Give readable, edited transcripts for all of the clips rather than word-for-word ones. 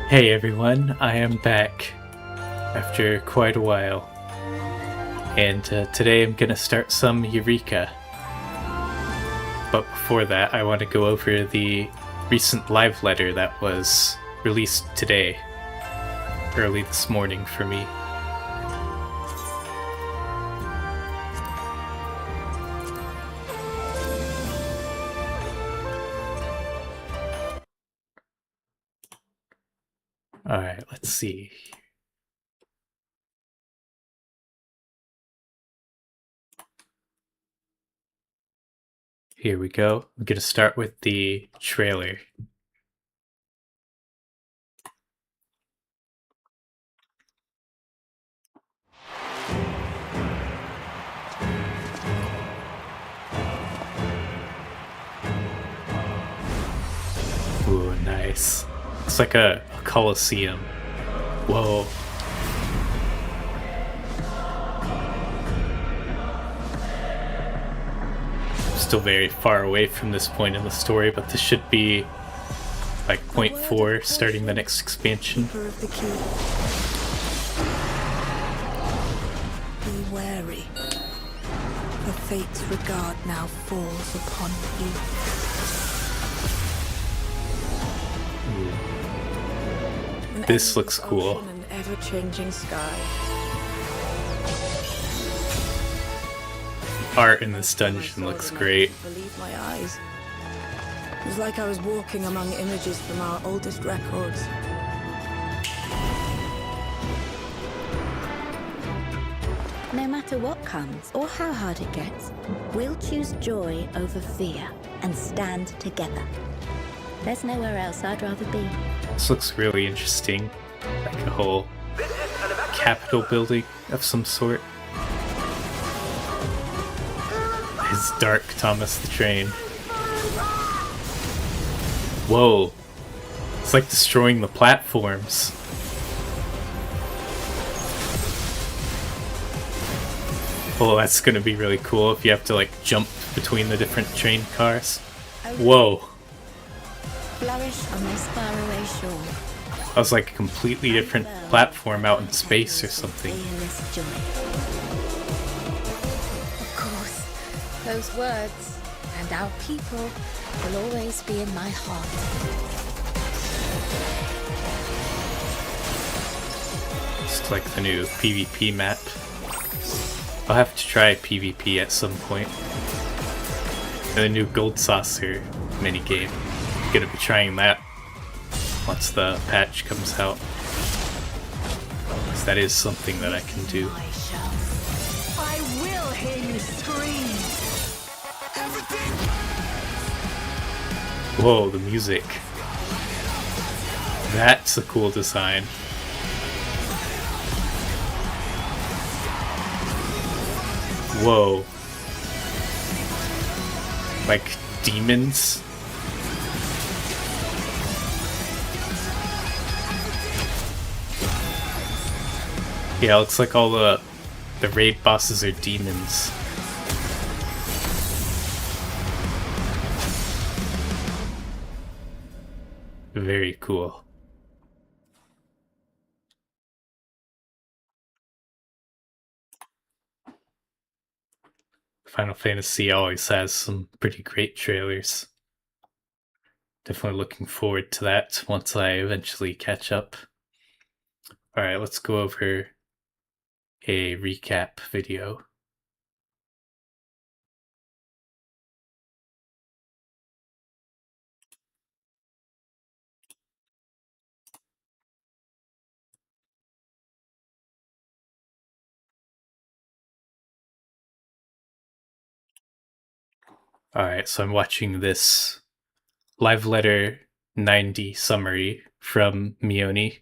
Hey everyone, I am back after quite a while, and today I'm gonna start some Eureka. But before that, I want to go over the recent live letter that was released today, early this morning for me. Alright, let's see. Here we go. I'm gonna start with the trailer. Ooh, nice. It's like a coliseum. Whoa. Still very far away from this point in the story, but this should be like point 4 starting the next expansion. Be wary, for fate's regard now falls upon you. This looks cool. An ever-changing sky. Art in this dungeon looks great. Believe my eyes. It was like I was walking among images from our oldest records. No matter what comes or how hard it gets, we'll choose joy over fear and stand together. There's nowhere else I'd rather be. This looks really interesting. Like a whole Capitol building of some sort. It's dark Thomas the Train. Whoa. It's like destroying the platforms. Oh, that's gonna be really cool if you have to like jump between the different train cars. Whoa. Flourish on this faraway shore. That was like a completely different platform out in space or something. Of course, those words and our people will always be in my heart. It's like the new PvP map. I'll have to try PvP at some point. And the new Gold Saucer minigame. I'm gonna be trying that once the patch comes out. Because that is something that I can do. I will hear you scream. Whoa, the music. That's a cool design. Whoa. Like demons? Yeah, it looks like all the raid bosses are demons. Very cool. Final Fantasy always has some pretty great trailers. Definitely looking forward to that once I eventually catch up. Alright, let's go over a recap video. Alright, so I'm watching this live letter 90 summary from Mione.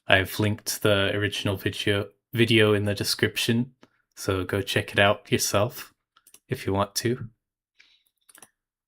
I've linked the original video in the description, so go check it out yourself if you want to.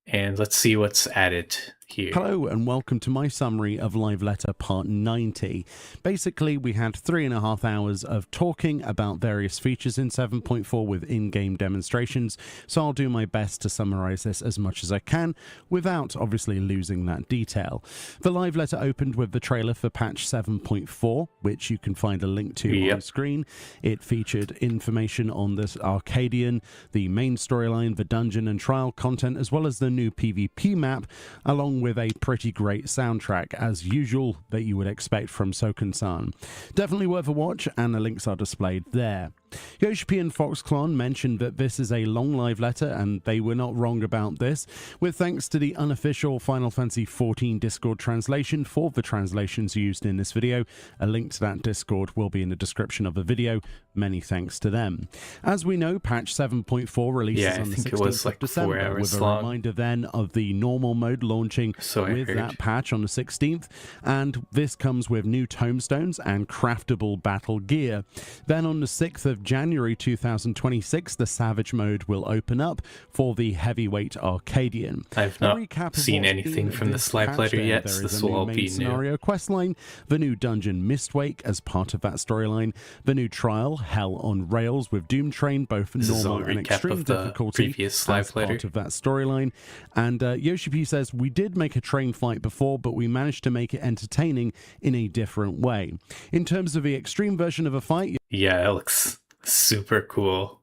And let's see what's added here. Hello and welcome to my summary of Live Letter Part 90. Basically, we had 3.5 hours of talking about various features in 7.4 with in-game demonstrations, so I'll do my best to summarize this as much as I can without obviously losing that detail. The Live Letter opened with the trailer for patch 7.4, which you can find a link to on screen. It featured information on this Arcadian, the main storyline, the dungeon and trial content, as well as the new PvP map, along with a pretty great soundtrack, as usual, that you would expect from Soken-san. Definitely worth a watch, and the links are displayed there. Yoshi and Foxclon mentioned that this is a long live letter, and they were not wrong about this, with thanks to the unofficial Final Fantasy XIV Discord translation for the translations used in this video. A link to that Discord will be in the description of the video. Many thanks to them. As we know, patch 7.4 releases on the 16th of December, with a reminder then of the normal mode launching with that patch on the 16th, and this comes with new tomestones and craftable battle gear. Then on the 6th of January 2026, the Savage mode will open up for the heavyweight Arcadian. I've not seen anything from this live letter yet, so this will all be new. Scenario questline, the new dungeon Mistwake as part of that storyline, the new trial Hell on Rails with Doom Train, both normal and extreme difficulty as part of that storyline. And Yoshi P says, we did make a train fight before, but we managed to make it entertaining in a different way. In terms of the extreme version of a fight, yeah, it looks super cool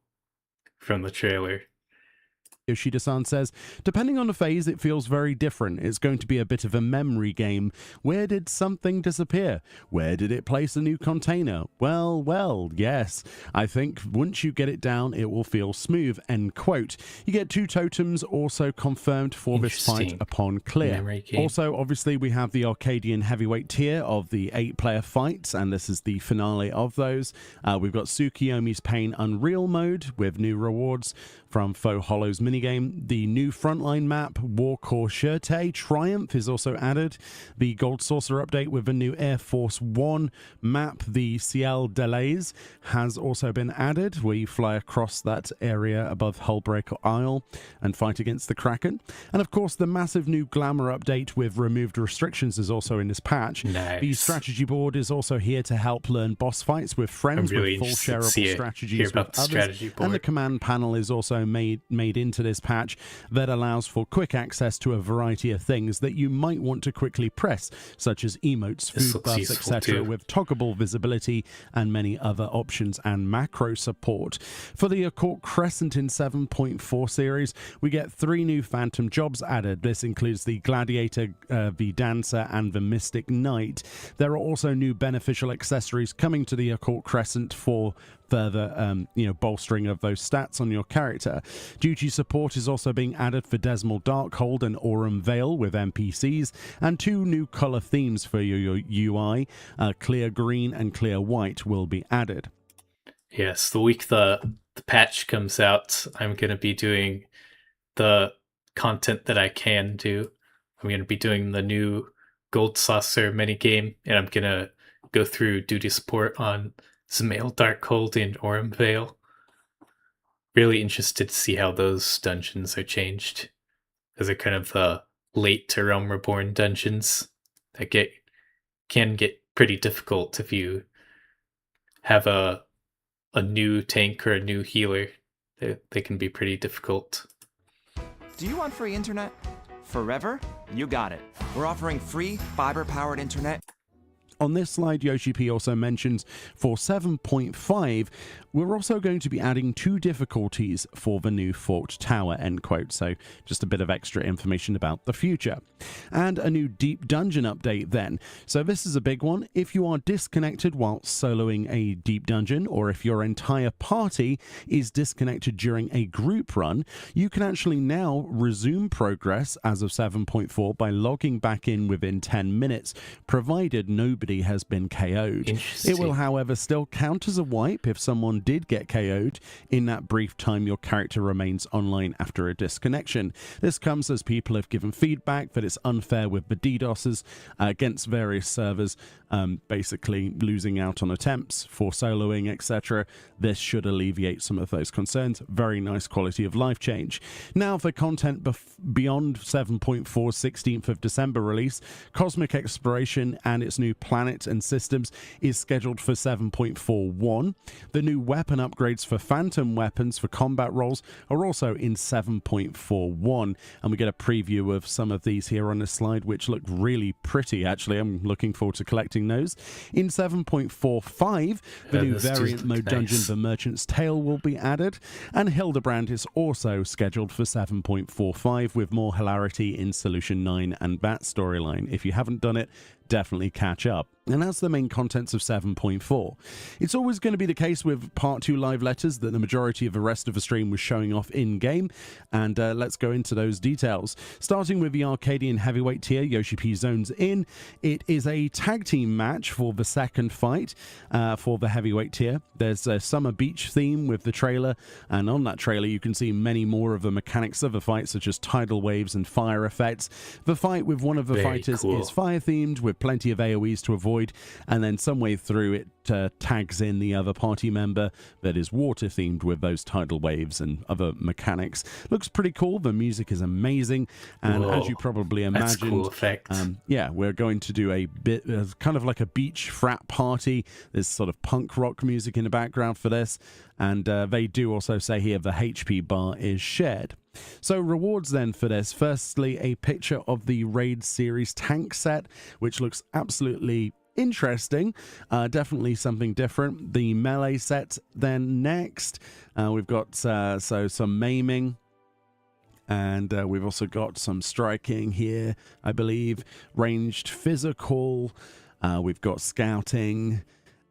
from the trailer. Yoshida-san says, depending on the phase, it feels very different. It's going to be a bit of a memory game. Where did something disappear? Where did it place a new container? Well, yes. I think once you get it down, it will feel smooth, end quote. You get 2 totems also confirmed for this fight upon clear. Also, obviously, we have the Arcadian heavyweight tier of the 8-player fights, and this is the finale of those. We've got Tsukiyomi's Pain Unreal mode with new rewards from Faux Hollow's minigame. The new frontline map, War Corps Shirte Triumph, is also added. The Gold Saucer update with the new Air Force One map, the Ciel Delays, has also been added, where you fly across that area above Hullbreaker Isle and fight against the Kraken. And of course, the massive new Glamour update with removed restrictions is also in this patch. Nice. The strategy board is also here to help learn boss fights with friends, with full shareable strategies with others. And the command panel is also made into this patch that allows for quick access to a variety of things that you might want to quickly press, such as emotes, food buffs, etc., with toggleable visibility and many other options and macro support. For the Occult Crescent in 7.4 series, we get 3 new phantom jobs added. This includes the Gladiator, the Dancer, and the Mystic Knight. There are also new beneficial accessories coming to the Occult Crescent for further bolstering of those stats on your character. Duty support is also being added for Desmal Darkhold and Aurum Vale with NPCs, and 2 new color themes for your UI, clear green and clear white, will be added. Yes, the week the patch comes out, I'm going to be doing the content that I can do. I'm going to be doing the new Gold Saucer minigame, and I'm going to go through duty support on Zemail Darkhold and Aurum Vale. Really interested to see how those dungeons are changed. Those are kind of the late to Realm Reborn dungeons that can get pretty difficult if you have a new tank or a new healer. They can be pretty difficult. Do you want free internet? Forever? You got it. We're offering free fiber-powered internet. On this slide, Yoshi P also mentions for 7.5, we're also going to be adding 2 difficulties for the new Forked Tower, end quote. So just a bit of extra information about the future. And a new Deep Dungeon update then. So this is a big one. If you are disconnected while soloing a Deep Dungeon, or if your entire party is disconnected during a group run, you can actually now resume progress as of 7.4 by logging back in within 10 minutes, provided nobody nobody has been KO'd. Interesting. It will, however, still count as a wipe if someone did get KO'd. In that brief time, your character remains online after a disconnection. This comes as people have given feedback that it's unfair with the DDoSes against various servers, basically losing out on attempts for soloing, etc. This should alleviate some of those concerns. Very nice quality of life change. Now for content beyond 7.4's 16th of December release, Cosmic Exploration and its new planet and systems is scheduled for 7.41. The new weapon upgrades for phantom weapons for combat roles are also in 7.41, and we get a preview of some of these here on this slide, which look really pretty. Actually, I'm looking forward to collecting those. In 7.45, the new variant mode dungeon, The Merchant's Tale, will be added, and Hildebrand is also scheduled for 7.45 with more hilarity in Solution 9 and that storyline. If you haven't done it, definitely catch up. And that's the main contents of 7.4. It's always going to be the case with Part 2 live letters that the majority of the rest of the stream was showing off in-game, and let's go into those details. Starting with the Arcadian heavyweight tier, Yoshi P zones in. It is a tag team match for the second fight for the heavyweight tier. There's a summer beach theme with the trailer, and on that trailer you can see many more of the mechanics of the fight, such as tidal waves and fire effects. The fight with one of the fighters is fire-themed, with plenty of AoEs to avoid, and then some way through it tags in the other party member that is water themed with those tidal waves and other mechanics. Looks pretty cool. The music is amazing, and as you probably imagined, cool effect. Yeah, we're going to do a bit kind of like a beach frat party. There's sort of punk rock music in the background for this, and they do also say here the HP bar is shared. So rewards then for this. Firstly, a picture of the Raid series tank set, which looks absolutely interesting. Definitely something different. The melee set then next. We've got some maiming. And we've also got some striking here, I believe. Ranged physical. We've got scouting.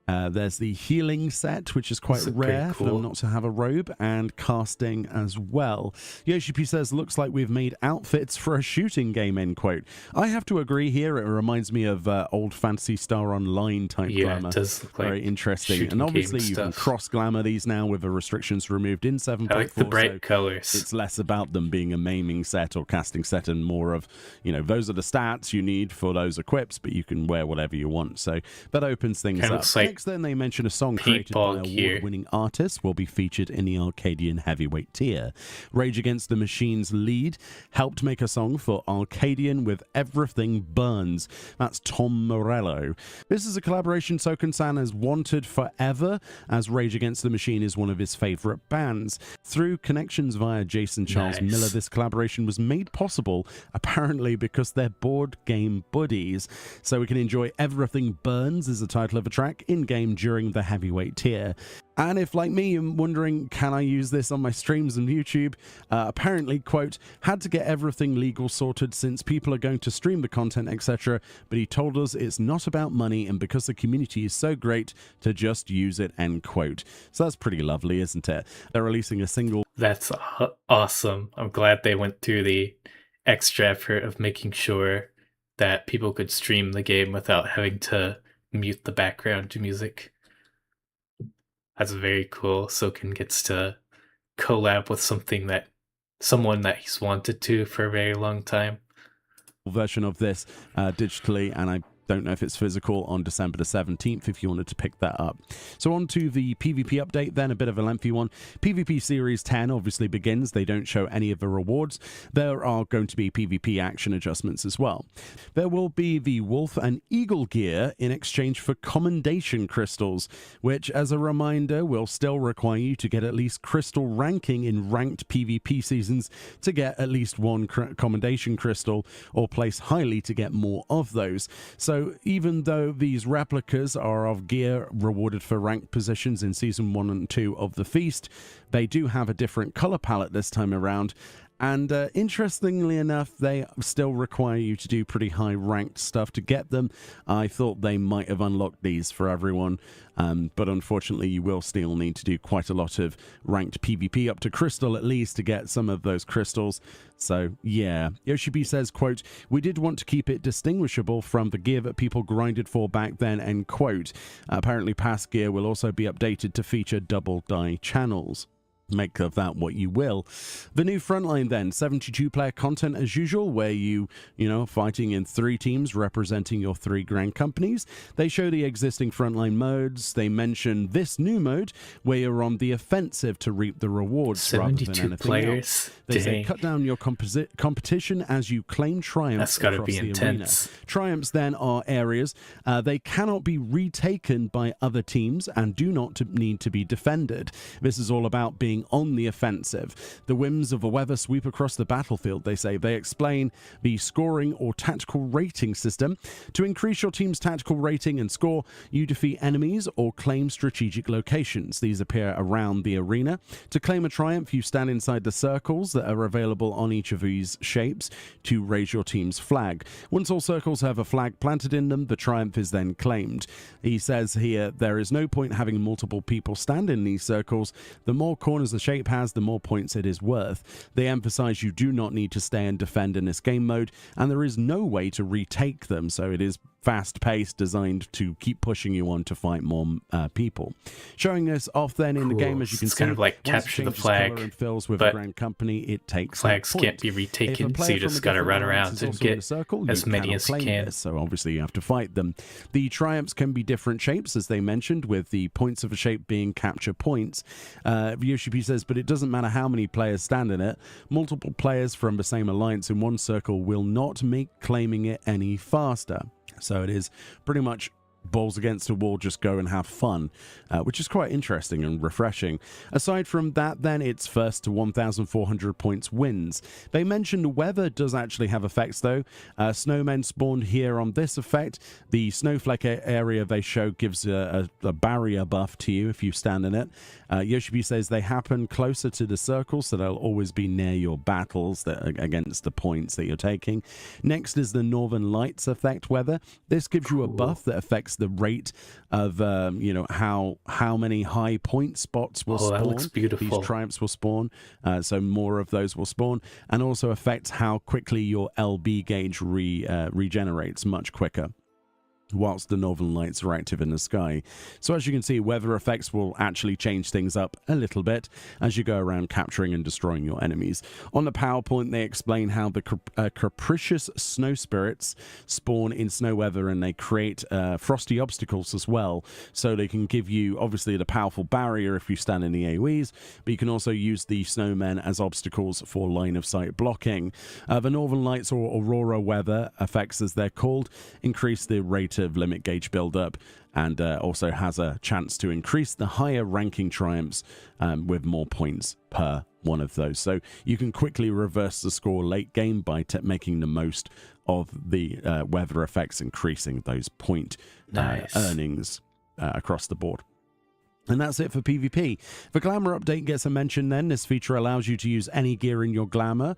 There's the healing set, which is quite rare for them not to have a robe, and casting as well. Yoshipi says, looks like we've made outfits for a shooting game, end quote. I have to agree here. It reminds me of old Phantasy Star Online type glamour. It does look like very interesting. And obviously you can cross glamour these now with the restrictions removed in 7.4. I like the bright colors. It's less about them being a maiming set or casting set and more of, those are the stats you need for those equips, but you can wear whatever you want. So that opens things up. Next, then they mention a song created by award-winning artists will be featured in the Arcadian heavyweight tier. Rage Against the Machine's lead helped make a song for Arcadian with Everything Burns. That's Tom Morello. This is a collaboration Soken-san has wanted forever, as Rage Against the Machine is one of his favorite bands. Through connections via Jason Charles Miller, this collaboration was made possible, apparently because they're board game buddies. So we can enjoy Everything Burns as the title of a track in-game during the heavyweight tier. And if, like me, you're wondering, can I use this on my streams on YouTube? Apparently, quote, had to get everything legal sorted since people are going to stream the content, etc. But he told us it's not about money, and because the community is so great, to just use it, end quote. So that's pretty lovely, isn't it? They're releasing a single. That's awesome. I'm glad they went through the extra effort of making sure that people could stream the game without having to mute the background music. That's very cool. Soken gets to collab with someone that he's wanted to for a very long time. Version of this digitally, and I don't know if it's physical, on December the 17th if you wanted to pick that up. So on to the PvP update then, a bit of a lengthy one. PvP Series 10 obviously begins. They don't show any of the rewards. There are going to be PvP action adjustments as well. There will be the Wolf and Eagle gear in exchange for commendation crystals, which, as a reminder, will still require you to get at least crystal ranking in ranked PvP seasons to get at least one commendation crystal, or place highly to get more of those. So even though these replicas are of gear rewarded for ranked positions in Season 1 and 2 of the Feast, they do have a different color palette this time around, And interestingly enough, they still require you to do pretty high ranked stuff to get them. I thought they might have unlocked these for everyone, but unfortunately you will still need to do quite a lot of ranked PvP up to Crystal at least to get some of those crystals. So yeah, Yoshibi says, quote, "We did want to keep it distinguishable from the gear that people grinded for back then," end quote. Apparently past gear will also be updated to feature double die channels. Make of that what you will. The new frontline then, 72-player content as usual, where you fighting in 3 teams representing your 3 grand companies. They show the existing frontline modes. They mention this new mode where you're on the offensive to reap the rewards 72 rather than anything players. else. They say cut down your competition as you claim triumphs. That's gotta across be the intense. arena. Triumphs then are areas. They cannot be retaken by other teams and do not need to be defended. This is all about being on the offensive. The whims of the weather sweep across the battlefield, they say. They explain the scoring or tactical rating system. To increase your team's tactical rating and score, you defeat enemies or claim strategic locations. These appear around the arena. To claim a triumph, you stand inside the circles that are available on each of these shapes to raise your team's flag. Once all circles have a flag planted in them, the triumph is then claimed. He says here, there is no point having multiple people stand in these circles. The more corners the shape has, the more points it is worth. They emphasize you do not need to stay and defend in this game mode, and there is no way to retake them, so it is fast-paced, designed to keep pushing you on to fight more people. Showing this off then in the game, as you can it's see, kind of like once it capture the changes colour flag, and fills with but a grand company, it takes flags that point. can't be If a retaken, so player you from just a gotta different run alliance around is and also in get the circle, as you many cannot as you claim can. this, so obviously you have to fight them. The triumphs can be different shapes, as they mentioned, with the points of a shape being capture points. Yoshipi says, but it doesn't matter how many players stand in it. Multiple players from the same alliance in one circle will not make claiming it any faster. So it is pretty much balls against the wall, just go and have fun, which is quite interesting and refreshing. Aside from that, then, it's first to 1,400 points wins. They mentioned weather does actually have effects, though. Snowmen spawned here on this effect. The snowflake area they show gives a barrier buff to you if you stand in it. Yoshibi says they happen closer to the circle, so they'll always be near your battles against the points that you're taking. Next is the Northern Lights effect weather. This gives you a buff that affects the rate of how many high point spots will spawn. That looks beautiful. These triumphs will spawn, so more of those will spawn, and also affects how quickly your LB gauge regenerates much quicker whilst the Northern Lights are active in the sky. So as you can see, weather effects will actually change things up a little bit as you go around capturing and destroying your enemies. On the PowerPoint, they explain how the capricious snow spirits spawn in snow weather, and they create frosty obstacles as well. So they can give you, obviously, the powerful barrier if you stand in the AoEs, but you can also use the snowmen as obstacles for line of sight blocking. The Northern Lights, or Aurora weather effects as they're called, increase the rate of limit gauge build-up, and also has a chance to increase the higher ranking triumphs with more points per one of those. So you can quickly reverse the score late game by making the most of the weather effects, increasing those point earnings across the board. And that's it for PvP. The Glamour update gets a mention then. This feature allows you to use any gear in your Glamour,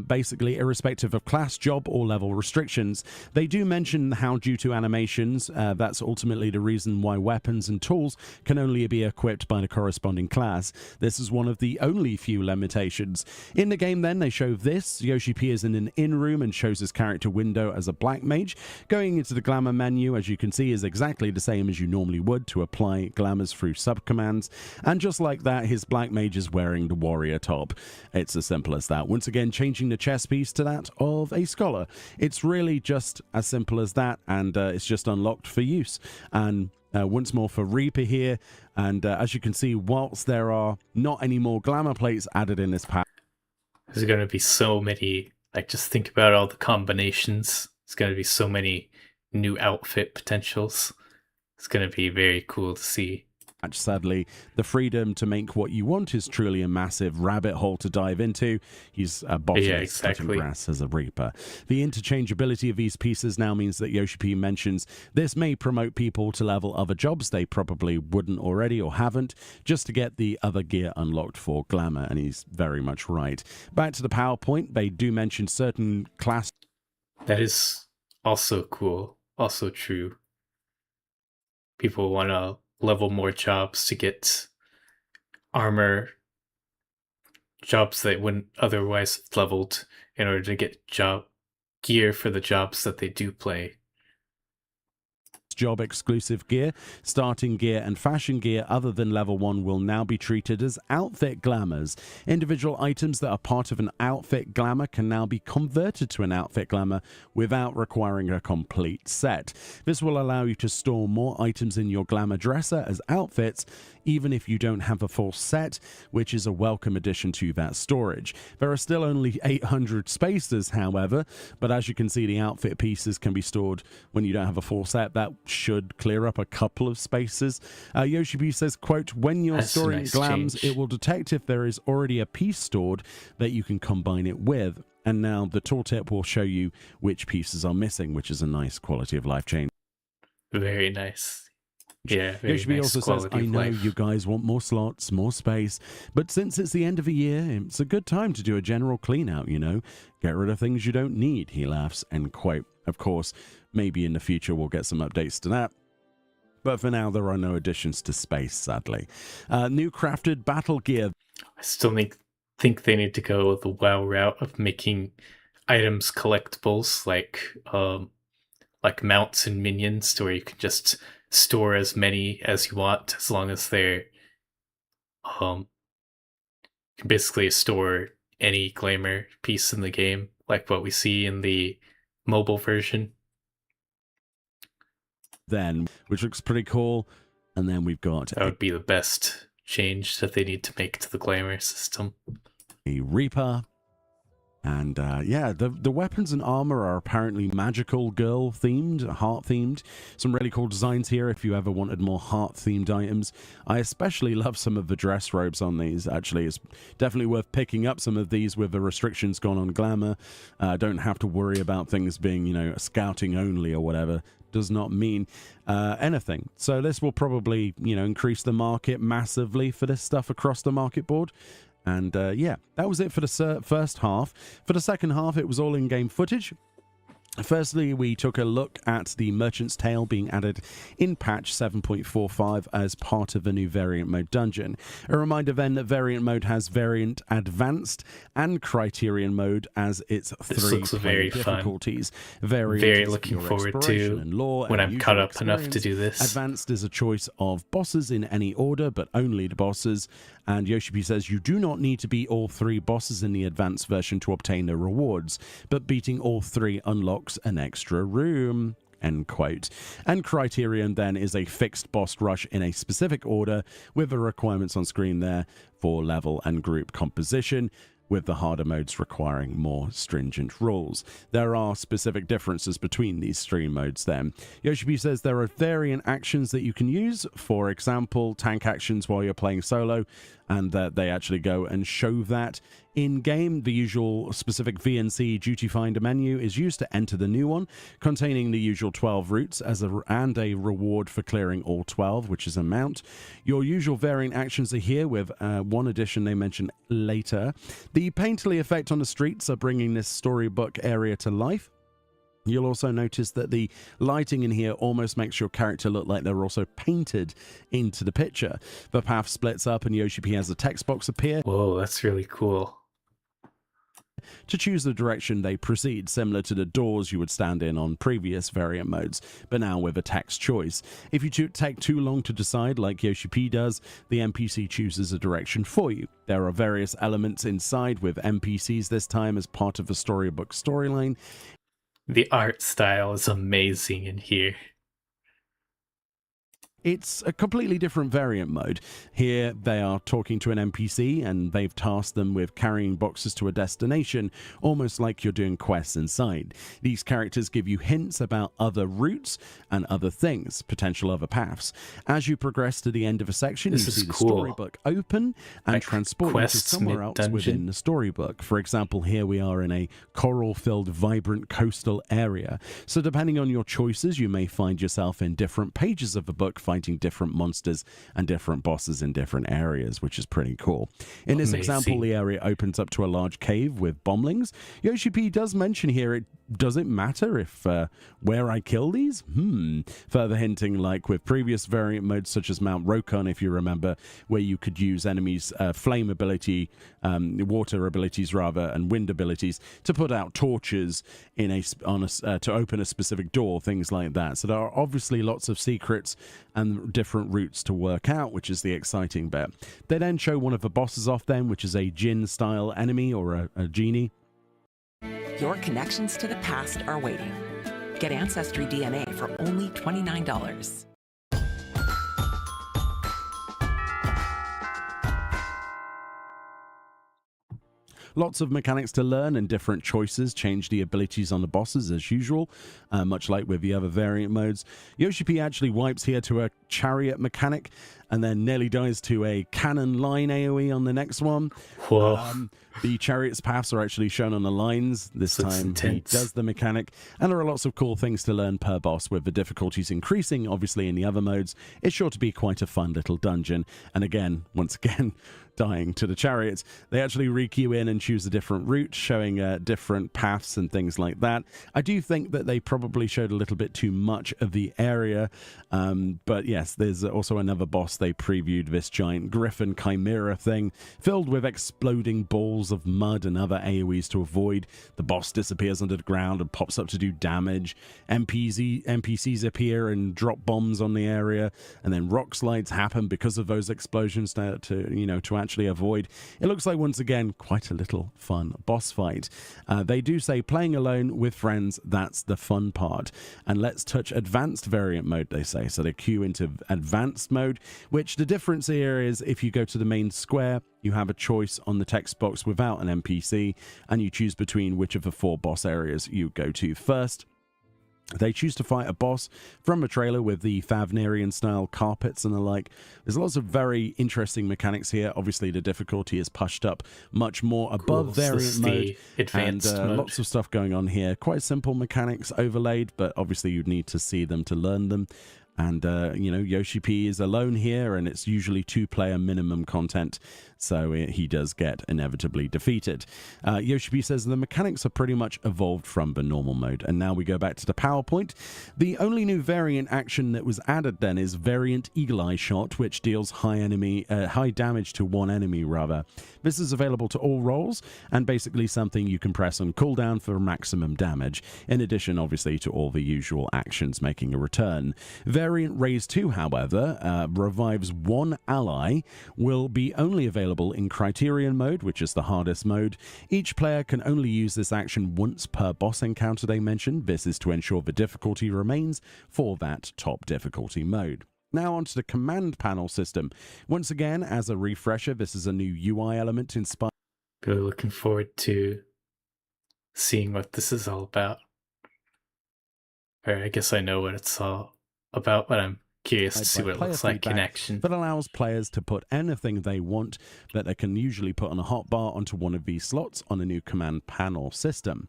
basically irrespective of class, job, or level restrictions. They do mention how, due to animations, that's ultimately the reason why weapons and tools can only be equipped by the corresponding class. This is one of the only few limitations. In the game then, they show this. Yoshi P is in an inn room and shows his character window as a black mage. Going into the Glamour menu, as you can see, is exactly the same as you normally would to apply Glamours through subcommands, and just like that, his black mage is wearing the warrior top. It's as simple as that. Once again, changing the chess piece to that of a scholar. It's really just as simple as that, and it's just unlocked for use. And once more for Reaper here, and as you can see, whilst there are not any more glamour plates added in this pack, there's going to be so many, like, just think about all the combinations. There's going to be so many new outfit potentials. It's going to be very cool to see. Sadly, the freedom to make what you want is truly a massive rabbit hole to dive into. He's a botanist cutting grass as a reaper. The interchangeability of these pieces now means that Yoshi P mentions this may promote people to level other jobs they probably wouldn't already or haven't, just to get the other gear unlocked for glamour, and he's very much right. Back to the PowerPoint, they do mention certain class. That is also cool, also true. People want to level more jobs to get armor, jobs that wouldn't otherwise have leveled in order to get gear for the jobs that they do play. Job exclusive gear, starting gear and fashion gear other than level 1 will now be treated as outfit glamours. Individual items that are part of an outfit glamour can now be converted to an outfit glamour without requiring a complete set. This will allow you to store more items in your glamour dresser as outfits, even if you don't have a full set, which is a welcome addition to that storage. There are still only 800 spaces, however, but as you can see, the outfit pieces can be stored when you don't have a full set. That should clear up a couple of spaces. Yoshi B says, quote, when you're storing glams, it will detect if there is already a piece stored that you can combine it with. And now the tooltip will show you which pieces are missing, which is a nice quality of life change. Very nice. Yeah, very Yoshi B nice also says, I know you guys want more slots, more space, but since it's the end of the year, it's a good time to do a general clean out, you know? Get rid of things you don't need, he laughs, end quote. Of course, maybe in the future we'll get some updates to that. But for now, there are no additions to space, sadly. New crafted battle gear. I still think they need to go the WoW route of making items collectibles, like mounts and minions, to where you can just store as many as you want, as long as they're you can basically store any glamour piece in the game, like what we see in the mobile version. Then, which looks pretty cool. And then we've got that would be the best change that they need to make to the glamour system. A Reaper. And yeah, the weapons and armor are apparently magical girl themed, heart themed. Some really cool designs here if you ever wanted more heart themed items. I especially love some of the dress robes on these. Actually, it's definitely worth picking up some of these with the restrictions gone on glamour. Don't have to worry about things being, you know, scouting only or whatever. Does not mean anything. So this will probably, you know, increase the market massively for this stuff across the market board. And yeah, that was it for the first half. For the second half, it was all in-game footage. Firstly, we took a look at the Merchant's Tale being added in patch 7.45 as part of the new Variant Mode dungeon. A reminder then that Variant Mode has Variant Advanced and Criterion Mode as its three very difficulties. Very looking forward to when I'm caught up enough to do this. Advanced is a choice of bosses in any order, but only the bosses. And Yoshi P says you do not need to beat all 3 bosses in the advanced version to obtain the rewards, but beating all 3 unlocks an extra room. End quote. And Criterion then is a fixed boss rush in a specific order with the requirements on screen there for level and group composition, with the harder modes requiring more stringent rules. There are specific differences between these 3 modes then. Yoshi P says there are variant actions that you can use, for example, tank actions while you're playing solo, and that they actually go and show that in-game. The usual specific VNC duty finder menu is used to enter the new one, containing the usual 12 routes and a reward for clearing all 12, which is a mount. Your usual variant actions are here, with one addition they mention later. The painterly effect on the streets are bringing this storybook area to life. You'll also notice that the lighting in here almost makes your character look like they're also painted into the picture. The path splits up and Yoshi P has a text box appear. Whoa, that's really cool. To choose the direction they proceed, similar to the doors you would stand in on previous variant modes, but now with a text choice. If you take too long to decide, like Yoshi P does, the NPC chooses a direction for you. There are various elements inside with NPCs this time as part of the storybook storyline. The art style is amazing in here. It's a completely different variant mode. Here they are talking to an NPC and they've tasked them with carrying boxes to a destination, almost like you're doing quests inside. These characters give you hints about other routes and other things, potential other paths. As you progress to the end of a section, you see the storybook open and transport you to somewhere else within the storybook. For example, here we are in a coral-filled, vibrant coastal area. So depending on your choices, you may find yourself in different pages of the book, fighting different monsters and different bosses in different areas, which is pretty cool. In this example, the area opens up to a large cave with bomblings. Yoshi P does mention here, does it matter if where I kill these? Further hinting, like with previous variant modes such as Mount Rokon, if you remember, where you could use enemies' flame ability, water abilities rather, and wind abilities to put out torches in to open a specific door, things like that. So there are obviously lots of secrets and different routes to work out, which is the exciting bit. They then show one of the bosses off then, which is a Jinn-style enemy or a genie. Your connections to the past are waiting. Get Ancestry DNA for only $29. Lots of mechanics to learn and different choices change the abilities on the bosses as usual, much like with the other variant modes. Yoshi P actually wipes here to a chariot mechanic and then nearly dies to a cannon line AoE on the next one. The chariot's paths are actually shown on the lines. This time he does the mechanic, and there are lots of cool things to learn per boss, with the difficulties increasing obviously in the other modes. It's sure to be quite a fun little dungeon, and again, once again, dying to the chariots. They actually re-queue in and choose a different route, showing different paths and things like that. I do think that they probably showed a little bit too much of the area, but yes, there's also another boss they previewed, this giant griffin chimera thing, filled with exploding balls of mud and other AoEs to avoid. The boss disappears under the ground and pops up to do damage. NPCs appear and drop bombs on the area, and then rock slides happen because of those explosions to actually avoid. It looks like, once again, quite a little fun boss fight. They do say playing alone with friends, that's the fun part. And let's touch advanced variant mode, they say. So they queue into advanced mode, which the difference here is if you go to the main square, you have a choice on the text box without an NPC, and you choose between which of the 4 boss areas you go to first. They choose to fight a boss from a trailer with the Favnerian-style carpets and the like. There's lots of very interesting mechanics here. Obviously, the difficulty is pushed up much more above variant mode, and lots of stuff going on here. Quite simple mechanics overlaid, but obviously you'd need to see them to learn them. And, Yoshi P is alone here, and it's usually 2-player minimum content, so he does get inevitably defeated. Yoshi P says the mechanics are pretty much evolved from the normal mode. And now we go back to the PowerPoint. The only new variant action that was added then is Variant Eagle Eye Shot, which deals high damage to one enemy, rather. This is available to all roles, and basically something you can press on cooldown for maximum damage, in addition, obviously, to all the usual actions making a return. Variant Raise 2, however, revives one ally, will be only available in Criterion mode, which is the hardest mode. Each player can only use this action once per boss encounter they mentioned. This is to ensure the difficulty remains for that top difficulty mode. Now onto the command panel system. Once again, as a refresher, this is a new UI element inspired. Really looking forward to seeing what this is all about. Or I guess I know what it's all about, but I'm curious to see what it looks like in action. That allows players to put anything they want that they can usually put on a hotbar onto one of these slots on a new command panel system.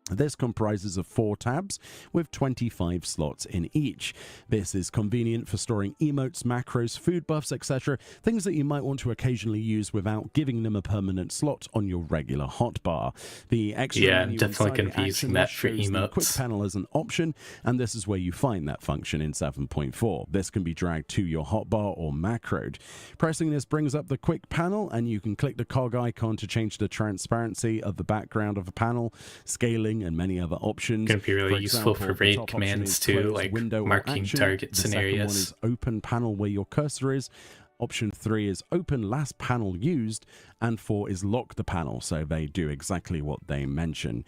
This comprises of 4 tabs with 25 slots in each. This is convenient for storing emotes, macros, food buffs, etc. Things that you might want to occasionally use without giving them a permanent slot on your regular hotbar. The extra menu definitely going to be using that for shows the quick emotes. panel as an option, and this is where you find that function in 7.4. This can be dragged to your hotbar or macroed. Pressing this brings up the quick panel, and you can click the cog icon to change the transparency of the background of the panel, scaling, and many other options. Going to be really useful for raid commands too, like marking targets in areas. The second one is open panel where your cursor is. Option 3 is open last panel used, and 4 is lock the panel, so they do exactly what they mention.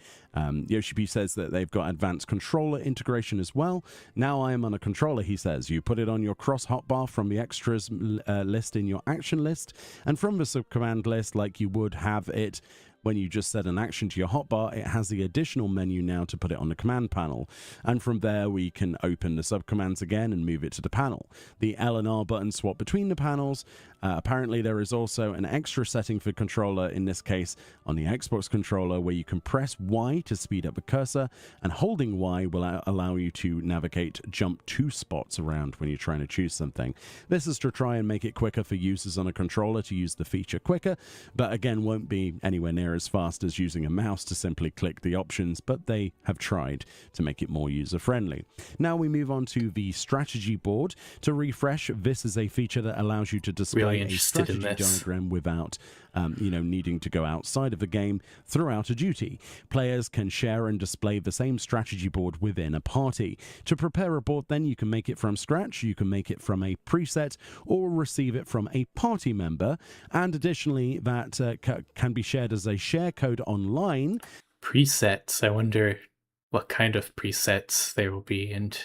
Yoshi P says that they've got advanced controller integration as well. Now I am on a controller, he says. You put it on your cross hotbar from the extras list in your action list, and from the subcommand list like you would have it when you just set an action to your hotbar. It has the additional menu now to put it on the command panel. And from there, we can open the subcommands again and move it to the panel. The L and R buttons swap between the panels. Apparently, there is also an extra setting for controller, in this case on the Xbox controller, where you can press Y to speed up the cursor, and holding Y will allow you to navigate jump 2 spots around when you're trying to choose something. This is to try and make it quicker for users on a controller to use the feature quicker, but again won't be anywhere near as fast as using a mouse to simply click the options, but they have tried to make it more user-friendly. Now we move on to the strategy board. To refresh, this is a feature that allows you to display a strategy diagram without needing to go outside of the game throughout a duty. Players can share and display the same strategy board within a party. To prepare a board, then, you can make it from scratch, you can make it from a preset, or receive it from a party member, and additionally that can be shared as a share code online. Presets, I wonder what kind of presets there will be and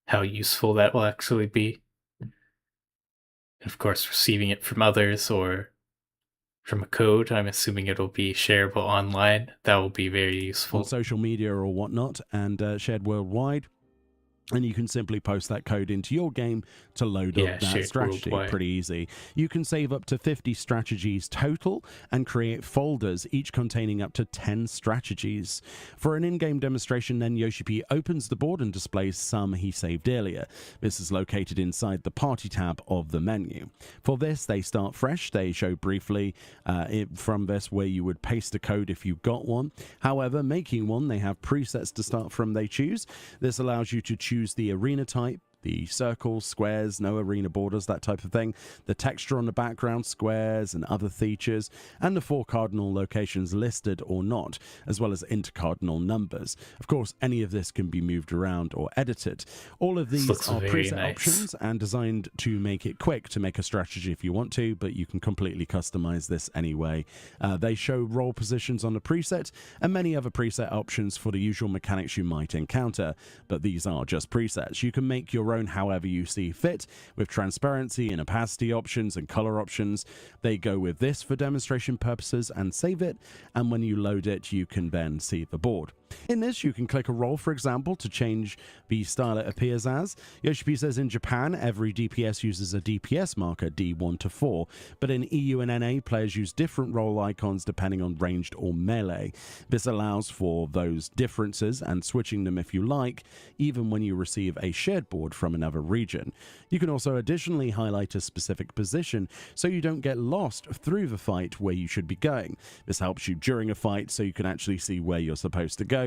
how useful that will actually be. And of course, receiving it from others or from a code, I'm assuming it'll be shareable online. That will be very useful. On social media or whatnot, and shared worldwide. And you can simply post that code into your game to load up that strategy. Worldwide. Pretty easy. You can save up to 50 strategies total and create folders, each containing up to 10 strategies. For an in-game demonstration, then, Yoshi P opens the board and displays some he saved earlier. This is located inside the Party tab of the menu. For this, they start fresh. They show briefly from this where you would paste a code if you got one. However, making one, they have presets to start from they choose. This allows you to choose the arena type, the circles, squares, no arena borders, that type of thing, the texture on the background, squares and other features, and the 4 cardinal locations listed or not, as well as intercardinal numbers. Of course, any of this can be moved around or edited. All of these are preset options and designed to make it quick to make a strategy if you want to, but you can completely customize this anyway. They show role positions on the preset and many other preset options for the usual mechanics you might encounter, but these are just presets. You can make your own however you see fit, with transparency and opacity options and color options. They go with this for demonstration purposes and save it, and when you load it, you can then see the board. In this, you can click a role, for example, to change the style it appears as. Yoshi P says in Japan, every DPS uses a DPS marker, D1 to 4, but in EU and NA, players use different role icons depending on ranged or melee. This allows for those differences and switching them if you like, even when you receive a shared board from another region. You can also additionally highlight a specific position so you don't get lost through the fight where you should be going. This helps you during a fight so you can actually see where you're supposed to go,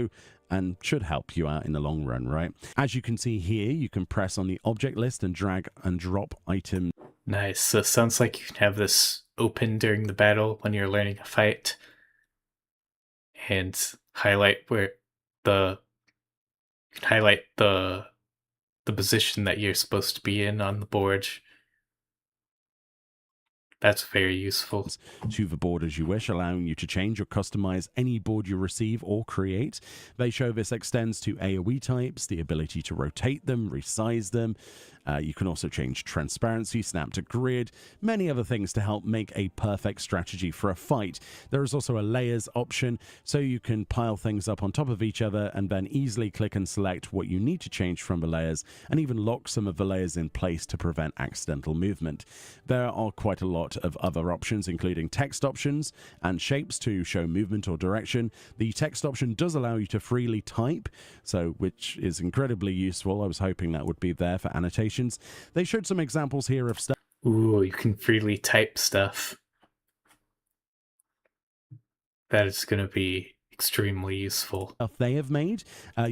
and should help you out in the long run, right? As you can see here, you can press on the object list and drag and drop items. Nice. So it sounds like you can have this open during the battle when you're learning a fight and highlight where the position that you're supposed to be in on the board. That's very useful. To the board as you wish, allowing you to change or customize any board you receive or create. They show this extends to AoE types, the ability to rotate them, resize them. You can also change transparency, snap to grid, many other things to help make a perfect strategy for a fight. There is also a layers option, so you can pile things up on top of each other and then easily click and select what you need to change from the layers, and even lock some of the layers in place to prevent accidental movement. There are quite a lot of other options, including text options and shapes to show movement or direction. The text option does allow you to freely type, which is incredibly useful. I was hoping that would be there for annotation. They showed some examples here of stuff. Ooh, you can freely type stuff. That is going to be extremely useful. They have made. I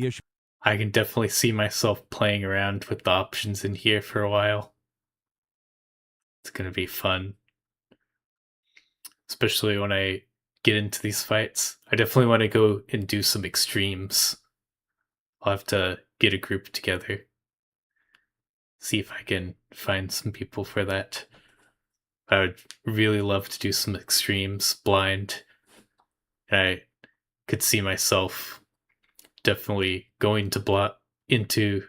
can definitely see myself playing around with the options in here for a while. It's going to be fun. Especially when I get into these fights. I definitely want to go and do some extremes. I'll have to get a group together. See if I can find some people for that. I would really love to do some extremes blind. And I could see myself definitely going to into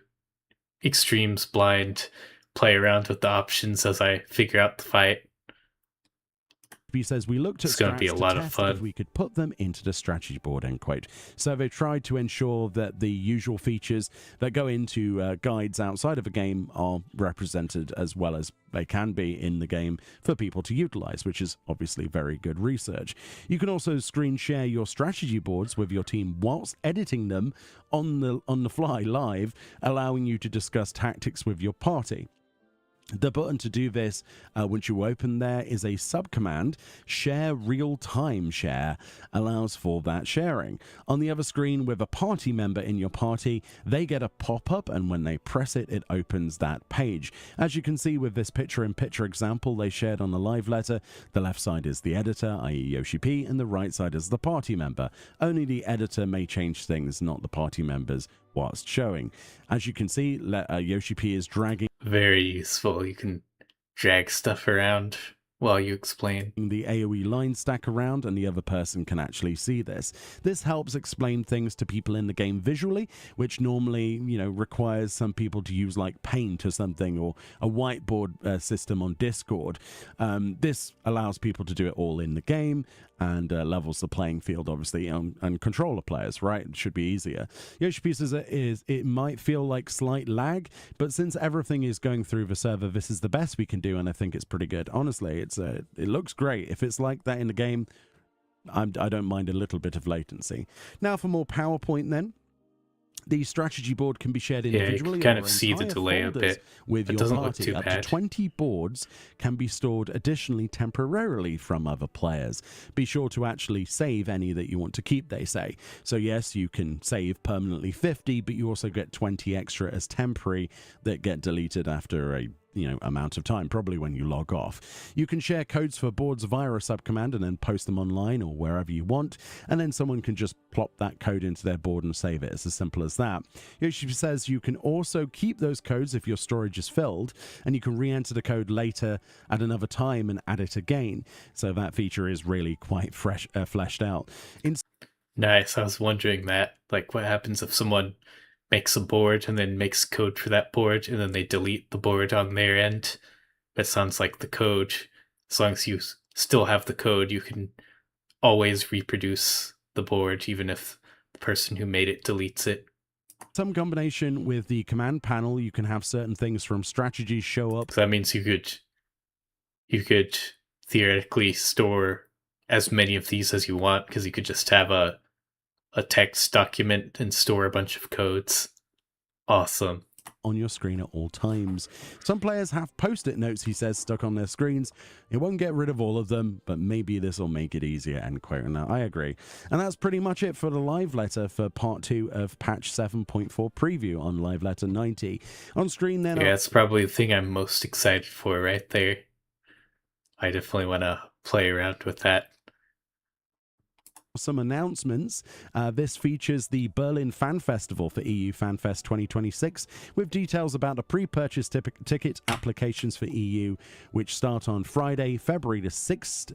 extremes blind, play around with the options as I figure out the fight. He says, we looked at It's going to be a lot of test fun. if we could put them into the strategy board, end quote. So they've tried to ensure that the usual features that go into guides outside of a game are represented as well as they can be in the game for people to utilize, which is obviously very good research. You can also screen share your strategy boards with your team whilst editing them on the fly live, allowing you to discuss tactics with your party. The button to do this, once you open there, is a subcommand. Share real-time share allows for that sharing. On the other screen, with a party member in your party, they get a pop-up, and when they press it, it opens that page. As you can see with this picture-in-picture example they shared on the live letter, the left side is the editor, i.e. Yoshi P, and the right side is the party member. Only the editor may change things, not the party members, whilst showing. As you can see, Yoshi P is dragging Very useful. You can drag stuff around while you explain. the AoE line stack around, and the other person can actually see this. This helps explain things to people in the game visually, which normally, requires some people to use like Paint or something, or a whiteboard system on Discord. This allows people to do it all in the game, and levels the playing field, obviously, and controller players, right? It should be easier. Yoshi P says it might feel like slight lag, but since everything is going through the server, this is the best we can do, and I think it's pretty good. Honestly, it looks great. If it's like that in the game, I don't mind a little bit of latency. Now for more PowerPoint then. The strategy board can be shared individually. You can kind of see the delay a bit. With It your doesn't look party. too Up bad. to 20 boards can be stored additionally temporarily from other players. Be sure to actually save any that you want to keep, they say. So yes, you can save permanently 50, but you also get 20 extra as temporary that get deleted after a amount of time, probably when you log off. You can share codes for boards via a subcommand and then post them online or wherever you want, and then someone can just plop that code into their board and save it. It's as simple as that. Yoshi says you can also keep those codes if your storage is filled, and you can re-enter the code later at another time and add it again. So that feature is really quite fleshed out. Nice. I was wondering that. Like, what happens if someone makes a board and then makes code for that board, and then they delete the board on their end? It sounds like the code, as long as you still have the code, you can always reproduce the board, even if the person who made it deletes it. Some combination with the command panel, you can have certain things from strategies show up. So that means you could theoretically store as many of these as you want, because you could just have a text document and store a bunch of codes. Awesome. On your screen at all times. Some players have post-it notes, he says, stuck on their screens. It won't get rid of all of them, but maybe this will make it easier, end quote. And I agree. And that's pretty much it for the live letter for part 2 of patch 7.4 preview on live letter 90. On screen then... Yeah, that's probably the thing I'm most excited for right there. I definitely want to play around with that. Some announcements. This features the Berlin Fan Festival for EU FanFest 2026, with details about the pre-purchase ticket applications for EU, which start on Friday, February the 6th,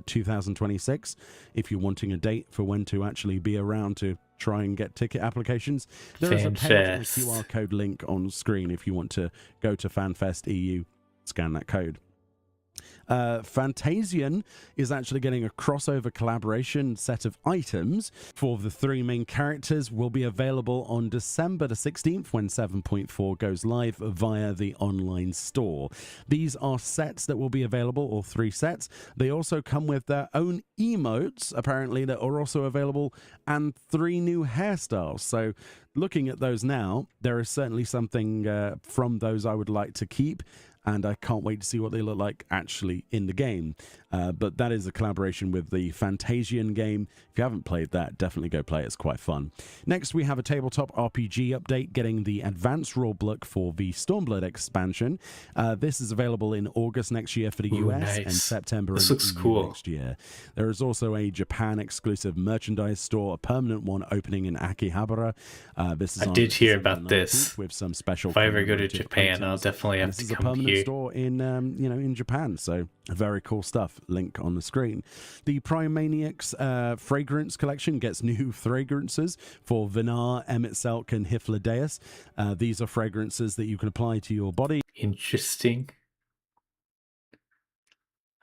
2026. If you're wanting a date for when to actually be around to try and get ticket applications, there is a page and QR code link on screen if you want to go to FanFest EU, scan that code. Fantasian is actually getting a crossover collaboration set of items for the 3 main characters will be available on December the 16th when 7.4 goes live via the online store. These are sets that will be available, or 3 sets. They also come with their own emotes, apparently, that are also available, and 3 new hairstyles. So looking at those now, there is certainly something from those I would like to keep, and I can't wait to see what they look like actually in the game. But that is a collaboration with the Fantasian game. If you haven't played that, definitely go play it. It's quite fun. Next, we have a tabletop RPG update getting the advanced rulebook for the Stormblood expansion. This is available in August next year for the US and September this in looks EU cool. next year. There is also a Japan exclusive merchandise store, a permanent one opening in Akihabara. This is I on did hear December about this. 19th with some special If I ever go to commemorative Japan, I'll items. definitely have This to is a come permanent here. store in in Japan. So very cool stuff. Link on the screen. The Prime Maniacs fragrance collection gets new fragrances for Vinar, Emitselk, and Hyphlodeus. These are fragrances that you can apply to your body. Interesting.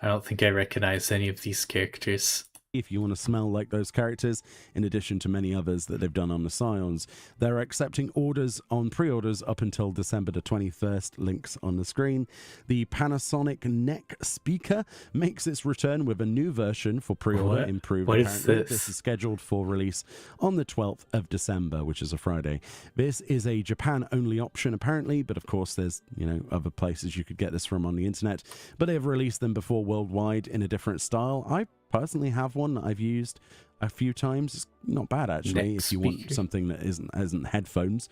I don't think I recognize any of these characters. If you want to smell like those characters, in addition to many others that they've done on the Scions. They're accepting orders on pre-orders up until December the 21st. Links on the screen. The Panasonic Neck Speaker makes its return with a new version for pre-order. Improved. What is apparently. this? This is scheduled for release on the 12th of December, which is a Friday. This is a Japan-only option, apparently, but of course there's, other places you could get this from on the internet. But they've released them before worldwide in a different style. I personally have one that I've used a few times. It's not bad, actually, if you want something that isn't headphones.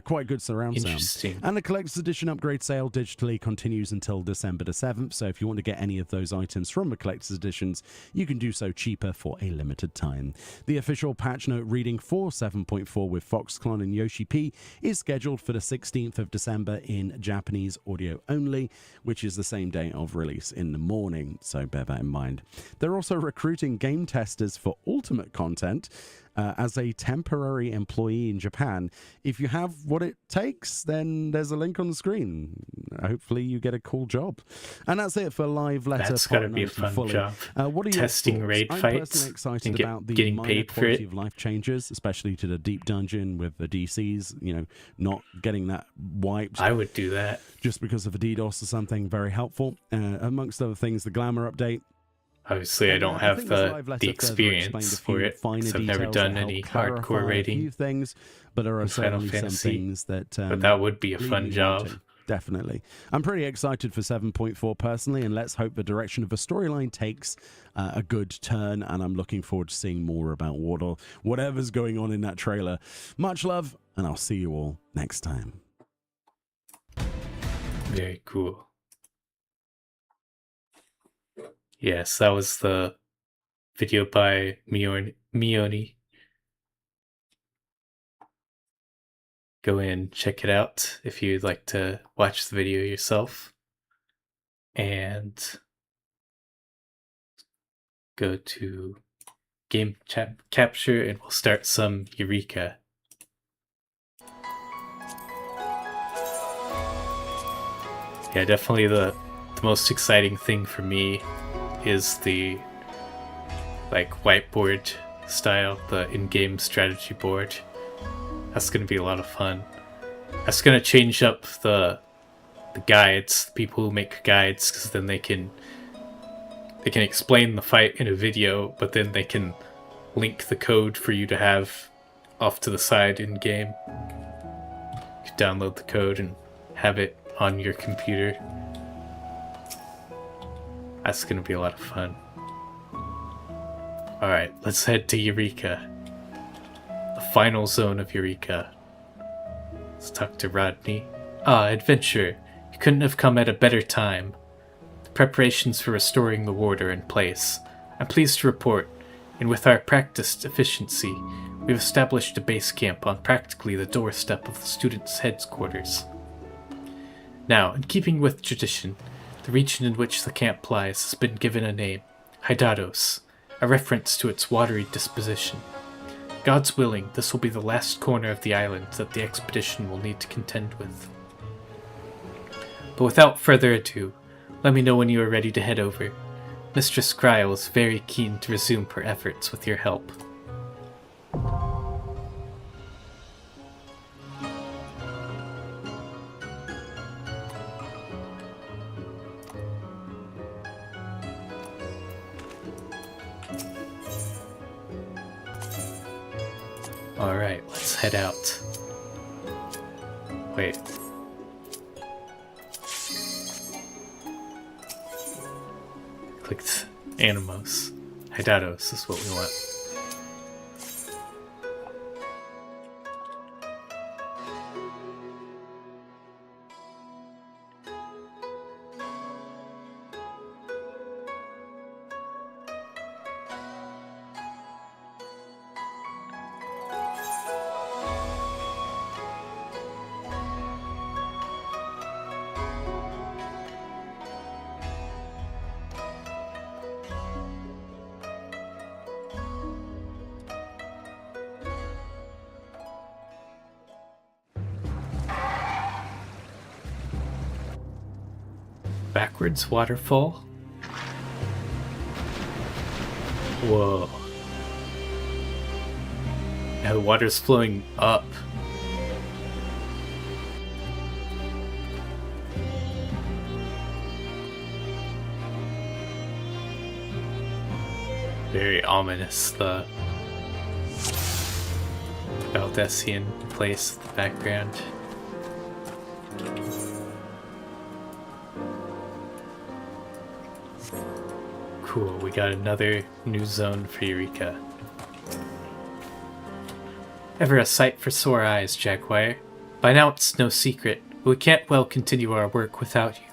Quite good surround sound. And the collector's edition upgrade sale digitally continues until December the 7th, so if you want to get any of those items from the collector's editions, you can do so cheaper for a limited time. The official patch note reading for 7.4 with Foxconn and Yoshi P is scheduled for the 16th of December in Japanese audio only, which is the same day of release in the morning, so bear that in mind. They're also recruiting game testers for Ultimate content as a temporary employee in Japan. If you have what it takes, then there's a link on the screen. Hopefully you get a cool job. And that's it for Live Letter. That's got to be a fun job. What are your testing thoughts? raid I'm fights personally excited and about the getting minor paid for quality it. of life changes, especially to the deep dungeon with the DCs, not getting that wiped. I would do that. Just because of a DDoS or something. Very helpful. Amongst other things, the glamour update. Obviously, I don't have the experience for it because I've never done any hardcore raiding. Things, but there are certainly some things that. But that would be a fun job. Definitely. I'm pretty excited for 7.4 personally, and let's hope the direction of the storyline takes a good turn, and I'm looking forward to seeing more about whatever's going on in that trailer. Much love, and I'll see you all next time. Very cool. Yes, that was the video by Mioni. Go in, check it out if you'd like to watch the video yourself. And go to game capture and we'll start some Eureka. Yeah, definitely the most exciting thing for me is the whiteboard style, the in-game strategy board. That's gonna be a lot of fun. That's gonna change up the guides, the people who make guides, because then they can explain the fight in a video, but then they can link the code for you to have off to the side in game. You can download the code and have it on your computer. That's gonna be a lot of fun. Alright, let's head to Eureka. The final zone of Eureka. Let's talk to Rodney. Adventure. You couldn't have come at a better time. The preparations for restoring the ward are in place. I'm pleased to report, and with our practiced efficiency, we've established a base camp on practically the doorstep of the students' headquarters. Now, in keeping with tradition, the region in which the camp lies has been given a name, Hydatos, a reference to its watery disposition. God's willing, this will be the last corner of the island that the expedition will need to contend with. But without further ado, let me know when you are ready to head over. Mistress Kryle is very keen to resume her efforts with your help. Alright, let's head out. Wait. Clicked Animos. Hydatos is what we want. backwards waterfall? Whoa. Now the water's flowing up. Very ominous, the Valdesian place in the background. Cool, we got another new zone for Eureka. Ever a sight for sore eyes, Jaguar. By now it's no secret, but we can't well continue our work without you.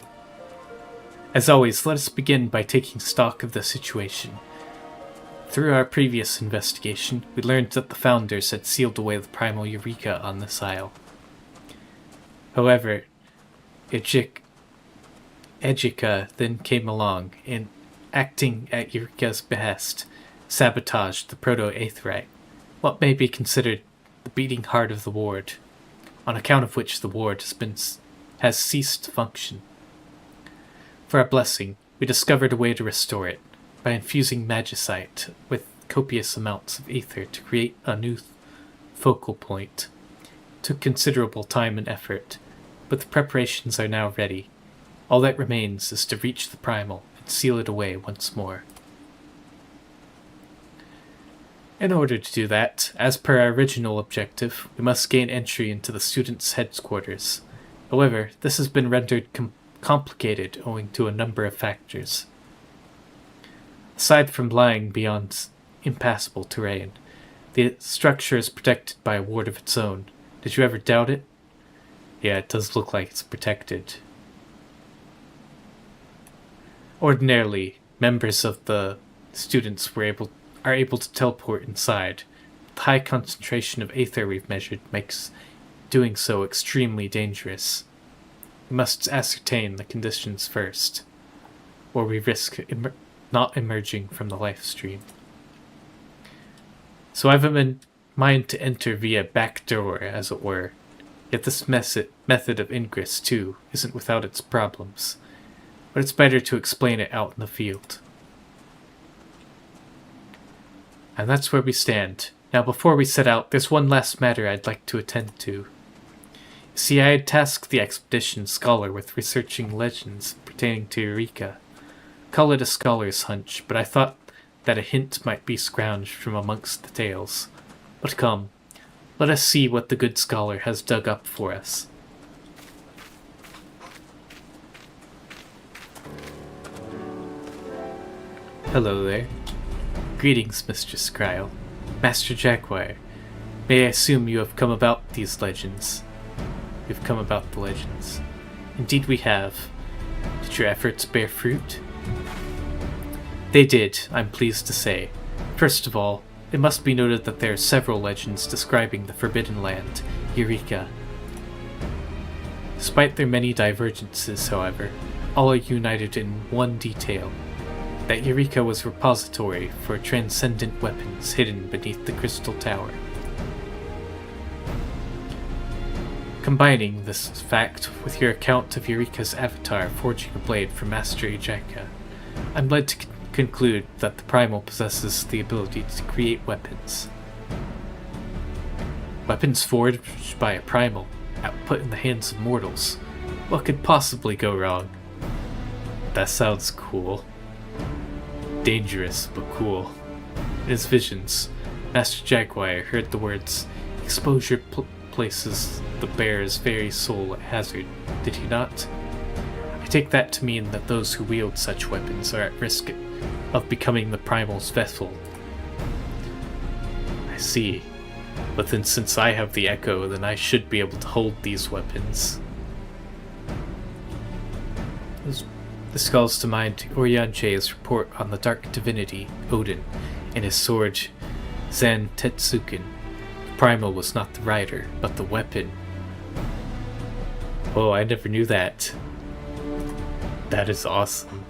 As always, let us begin by taking stock of the situation. Through our previous investigation, we learned that the Founders had sealed away the primal Eureka on this isle. However, Egica then came along and, acting at Eureka's behest, sabotaged the Proto-Aetherite, what may be considered the beating heart of the ward, on account of which the ward has ceased to function. For our blessing, we discovered a way to restore it, by infusing magicite with copious amounts of ether to create a new focal point. It took considerable time and effort, but the preparations are now ready. All that remains is to reach the primal and seal it away once more. In order to do that, as per our original objective, we must gain entry into the students' headquarters. However, this has been rendered complicated owing to a number of factors. Aside from lying beyond impassable terrain, the structure is protected by a ward of its own. Did you ever doubt it? Yeah, it does look like it's protected. Ordinarily, members of the students are able to teleport inside. The high concentration of aether we've measured makes doing so extremely dangerous. We must ascertain the conditions first, or we risk not emerging from the life stream. So I've in mind to enter via back door, as it were. Yet this method of ingress, too, isn't without its problems. But it's better to explain it out in the field. And that's where we stand. Now before we set out, there's one last matter I'd like to attend to. See, I had tasked the expedition scholar with researching legends pertaining to Eureka. Call it a scholar's hunch, but I thought that a hint might be scrounged from amongst the tales. But come, let us see what the good scholar has dug up for us. Hello there. Greetings, Mistress Kryle. Master Jaguar, may I assume you have come about these legends? You've come about the legends. Indeed we have. Did your efforts bear fruit? They did, I'm pleased to say. First of all, it must be noted that there are several legends describing the Forbidden Land, Eureka. Despite their many divergences, however, all are united in one detail, that Eureka was a repository for transcendent weapons hidden beneath the Crystal Tower. Combining this fact with your account of Eureka's avatar forging a blade for Master Ejeka, I'm led to conclude that the Primal possesses the ability to create weapons. Weapons forged by a Primal, put in the hands of mortals. What could possibly go wrong? That sounds cool. Dangerous, but cool. In his visions, Master Jaguar heard the words, "Exposure places the bearer's very soul at hazard," did he not? I take that to mean that those who wield such weapons are at risk of becoming the Primal's vessel. I see. But then since I have the Echo, then I should be able to hold these weapons. This calls to mind Oryanche's report on the dark divinity, Odin, and his sword, Zan Tetsuken. The Primal was not the rider, but the weapon. Oh, I never knew that. That is awesome.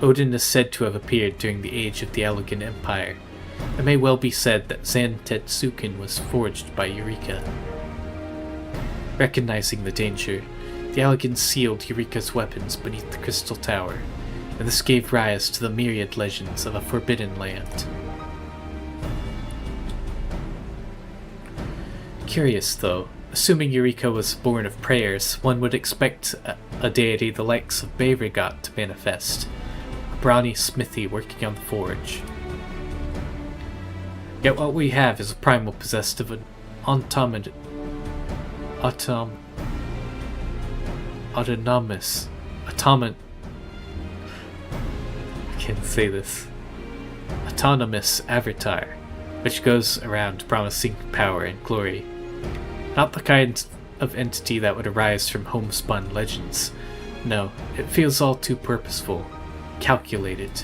Odin is said to have appeared during the age of the Elegant Empire. It may well be said that Zan Tetsuken was forged by Eureka. Recognizing the danger, The elegance sealed Eureka's weapons beneath the crystal tower, and this gave rise to the myriad legends of a forbidden land. Curious, though, assuming Eureka was born of prayers, one would expect a deity the likes of Beauregard to manifest, a brawny smithy working on the forge. Yet what we have is a primal possessed of an autonomous... I can't say this. Autonomous avatar, which goes around promising power and glory. Not the kind of entity that would arise from homespun legends. No, it feels all too purposeful, calculated.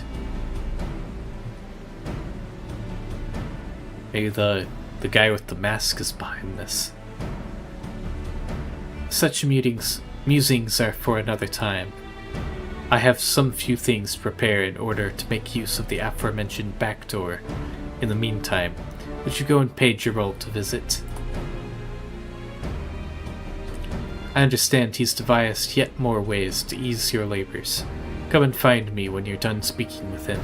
Maybe the guy with the mask is behind this. Such musings are for another time. I have some few things to prepare in order to make use of the aforementioned back door. In the meantime, would you go and pay Geralt to visit? I understand he's devised yet more ways to ease your labors. Come and find me when you're done speaking with him.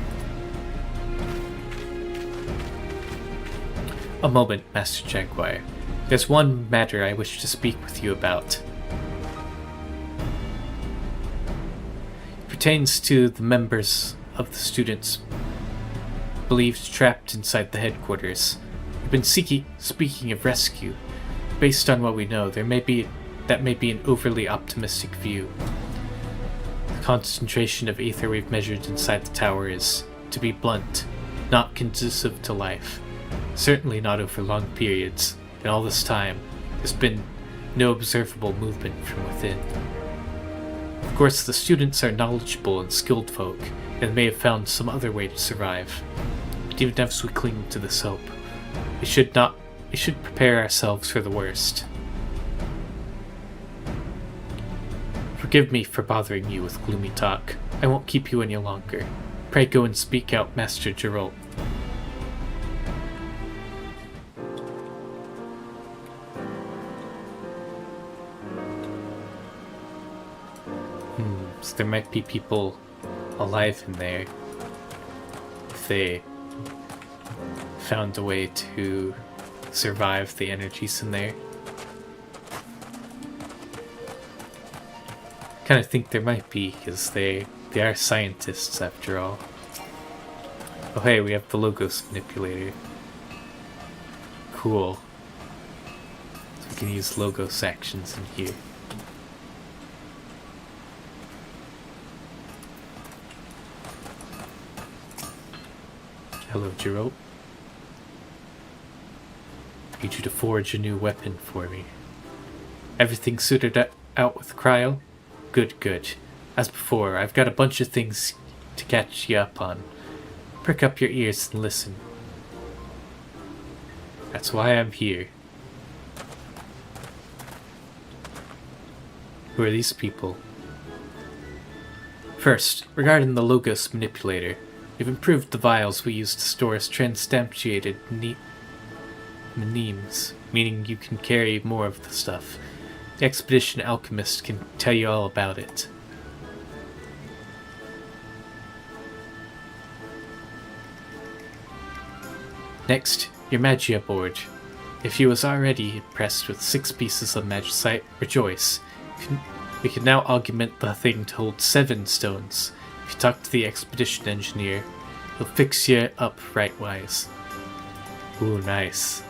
A moment, Master Jaguar. There's one matter I wish to speak with you about. It pertains to the members of the students believed trapped inside the headquarters. We've been speaking of rescue. Based on what we know, that may be an overly optimistic view. The concentration of ether we've measured inside the tower is, to be blunt, not conducive to life. Certainly not over long periods, and all this time, there's been no observable movement from within. Of course, the students are knowledgeable and skilled folk, and may have found some other way to survive. But even as we cling to this hope, we should prepare ourselves for the worst. Forgive me for bothering you with gloomy talk. I won't keep you any longer. Pray go and speak out, Master Geralt. So there might be people alive in there if they found a way to survive the energies in there. Kind of think there might be, because they are scientists after all. Oh hey, we have the Logos manipulator. Cool. So we can use Logos actions in here. Hello, Geralt. Need you to forge a new weapon for me. Everything suited out with cryo? Good, good. As before, I've got a bunch of things to catch you up on. Prick up your ears and listen. That's why I'm here. Who are these people? First, regarding the Logos manipulator, we've improved the vials we use to store as transubstantiated mnemes, meaning you can carry more of the stuff. The Expedition Alchemist can tell you all about it. Next, your Magia board. If you was already impressed with 6 pieces of magicite, rejoice. We can now augment the thing to hold 7 stones. If you talk to the expedition engineer, he'll fix you up right-wise. Ooh, nice.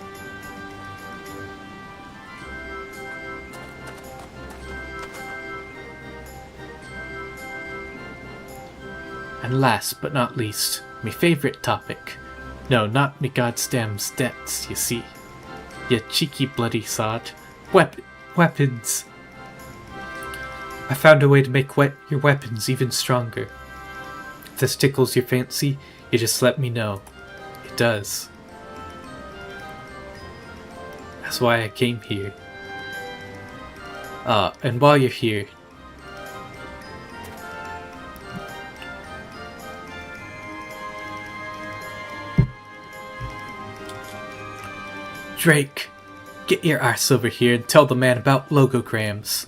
And last but not least, my favorite topic. No, not me goddamn stats, you see. You cheeky bloody sod. Weapons! I found a way to make your weapons even stronger. If this tickles your fancy, you just let me know. It does. That's why I came here. And while you're here, Drake, get your arse over here and tell the man about logograms.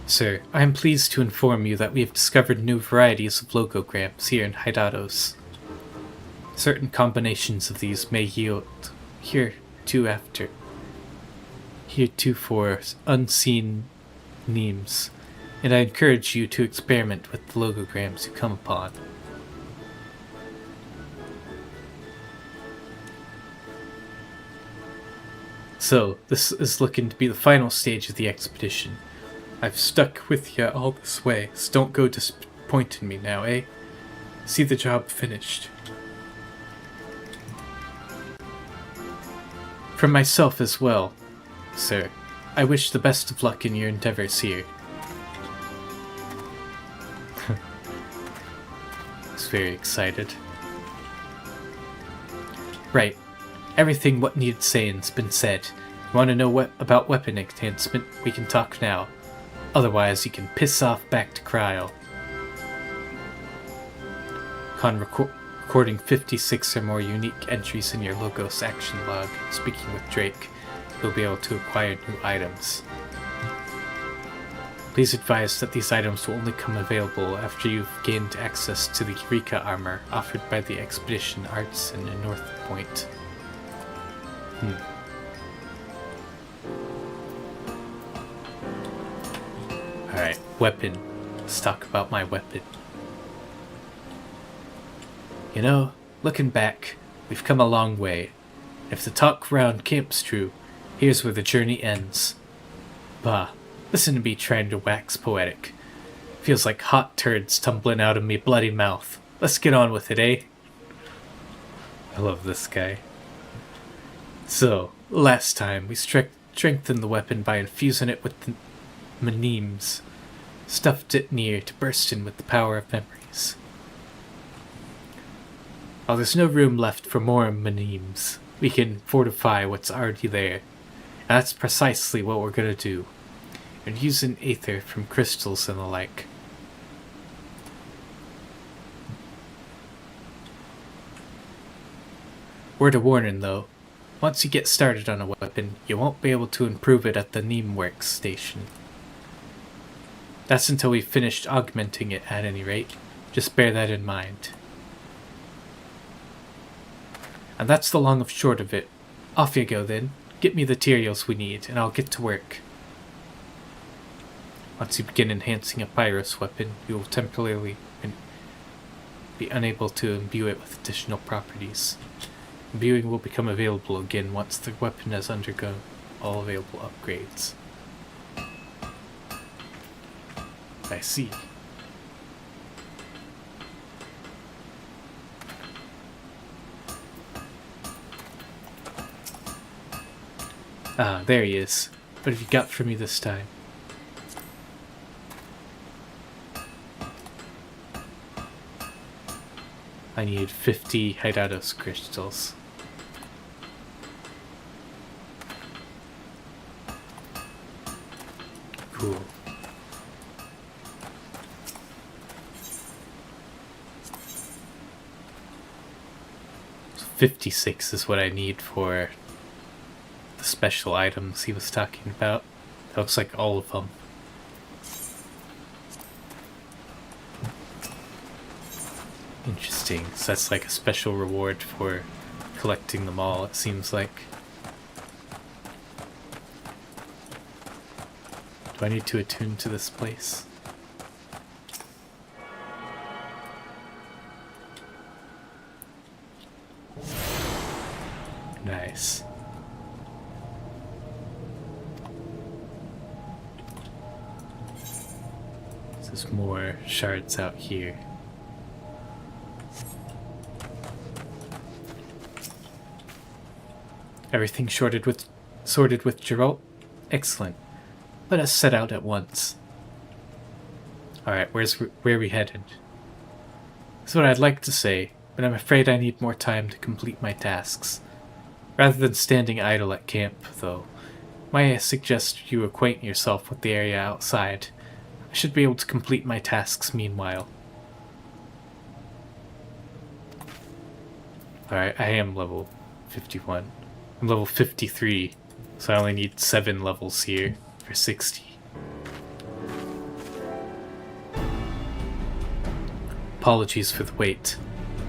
Sir, I am pleased to inform you that we have discovered new varieties of logograms here in Hydatos. Certain combinations of these may yield heretofore unseen names, and I encourage you to experiment with the logograms you come upon. So, this is looking to be the final stage of the expedition. I've stuck with you all this way, so don't go disappointing me now, eh? See the job finished. From myself as well, sir, I wish the best of luck in your endeavors here. He's very excited. Right. Everything what needed saying's been said. You want to know about weapon enhancement? We can talk now. Otherwise, you can piss off back to Cryo. Recording 56 or more unique entries in your Logos action log. Speaking with Drake, you'll be able to acquire new items. Please advise that these items will only come available after you've gained access to the Eureka armor offered by the Expedition Artisan in North Point. Alright, weapon. Let's talk about my weapon. You know, looking back, we've come a long way. If the talk around camp's true, here's where the journey ends. Bah, listen to me trying to wax poetic. Feels like hot turds tumbling out of me bloody mouth. Let's get on with it, eh? I love this guy. So, last time we strengthened the weapon by infusing it with the mnemes. Stuffed it near to bursting with the power of memories. While there's no room left for more mnemes, we can fortify what's already there. And that's precisely what we're gonna do. And using aether from crystals and the like. Word of warning though, once you get started on a weapon, you won't be able to improve it at the Mneme Works station. That's until we've finished augmenting it at any rate. Just bear that in mind. And that's the long of short of it. Off you go then. Get me the materials we need, and I'll get to work. Once you begin enhancing a Pyrus weapon, you will temporarily be unable to imbue it with additional properties. Imbuing will become available again once the weapon has undergone all available upgrades. I see. Ah, there he is. What have you got for me this time? I need 50 Hydatos crystals. Cool. 56 is what I need for the special items he was talking about. That looks like all of them. Interesting. So that's like a special reward for collecting them all, it seems like. Do I need to attune to this place? Nice. There's more shards out here. Everything sorted with Geralt? Excellent. Let us set out at once. Alright, where are we headed? That's what I'd like to say, but I'm afraid I need more time to complete my tasks. Rather than standing idle at camp, though, may I suggest you acquaint yourself with the area outside? I should be able to complete my tasks meanwhile. Alright, I am level 51. I'm level 53, so I only need 7 levels here for 60. apologies for the wait.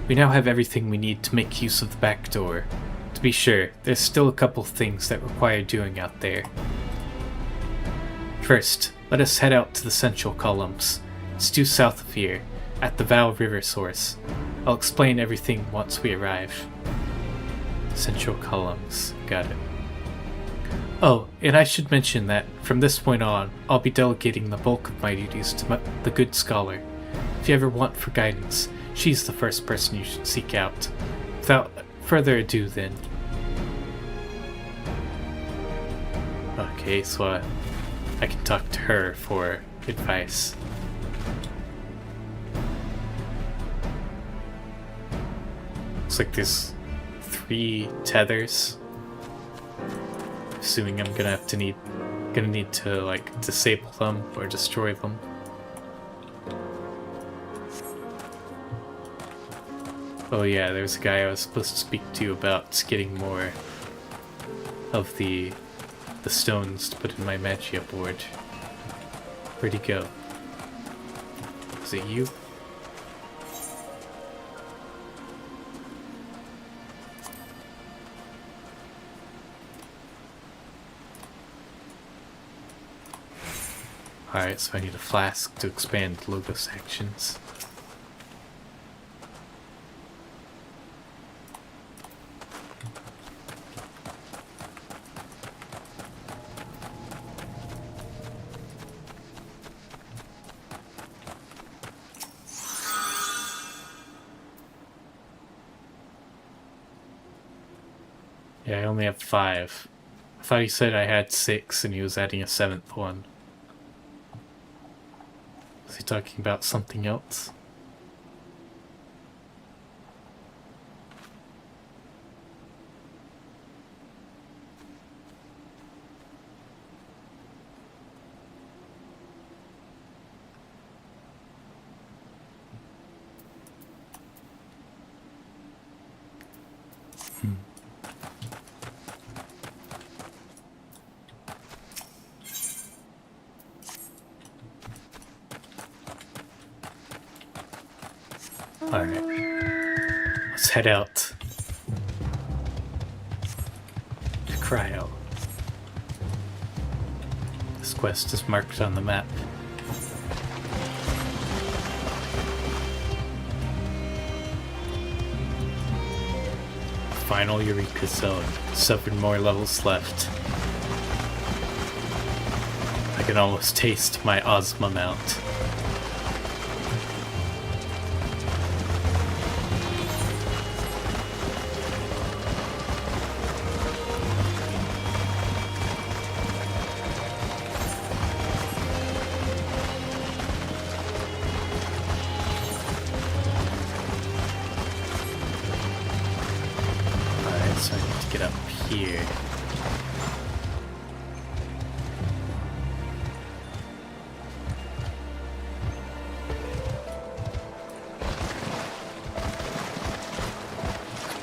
We now have everything we need to make use of the back door. To be sure, there's still a couple things that require doing out there. First, let us head out to the central columns. It's due south of here, at the Val River source. I'll explain everything once we arrive. Central columns, got it. Oh, and I should mention that, from this point on, I'll be delegating the bulk of my duties to the good scholar. If you ever want for guidance, she's the first person you should seek out. Without further ado then. Okay, so I can talk to her for advice. Looks like there's 3 tethers. Assuming I'm gonna need to like disable them or destroy them. Oh yeah, there's a guy I was supposed to speak to about getting more of the stones to put in my magia board. Where'd he go? Is it you? Alright, so I need a flask to expand Logos actions. Yeah, I only have 5. I thought he said I had 6 and he was adding a 7th one. Was he talking about something else? Alright. Let's head out to Cryo. This quest is marked on the map. Final Eureka zone. 7 more levels left. I can almost taste my Ozma mount. So I need to get up here.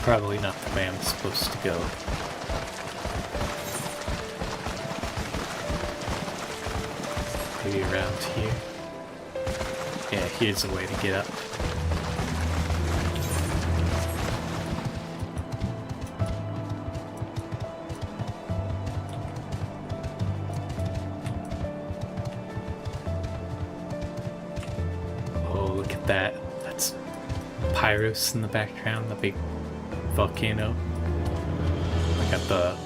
Probably not the way I'm supposed to go. Maybe around here. Yeah, here's a way to get up. That's Pyros in the background, the big volcano. I got the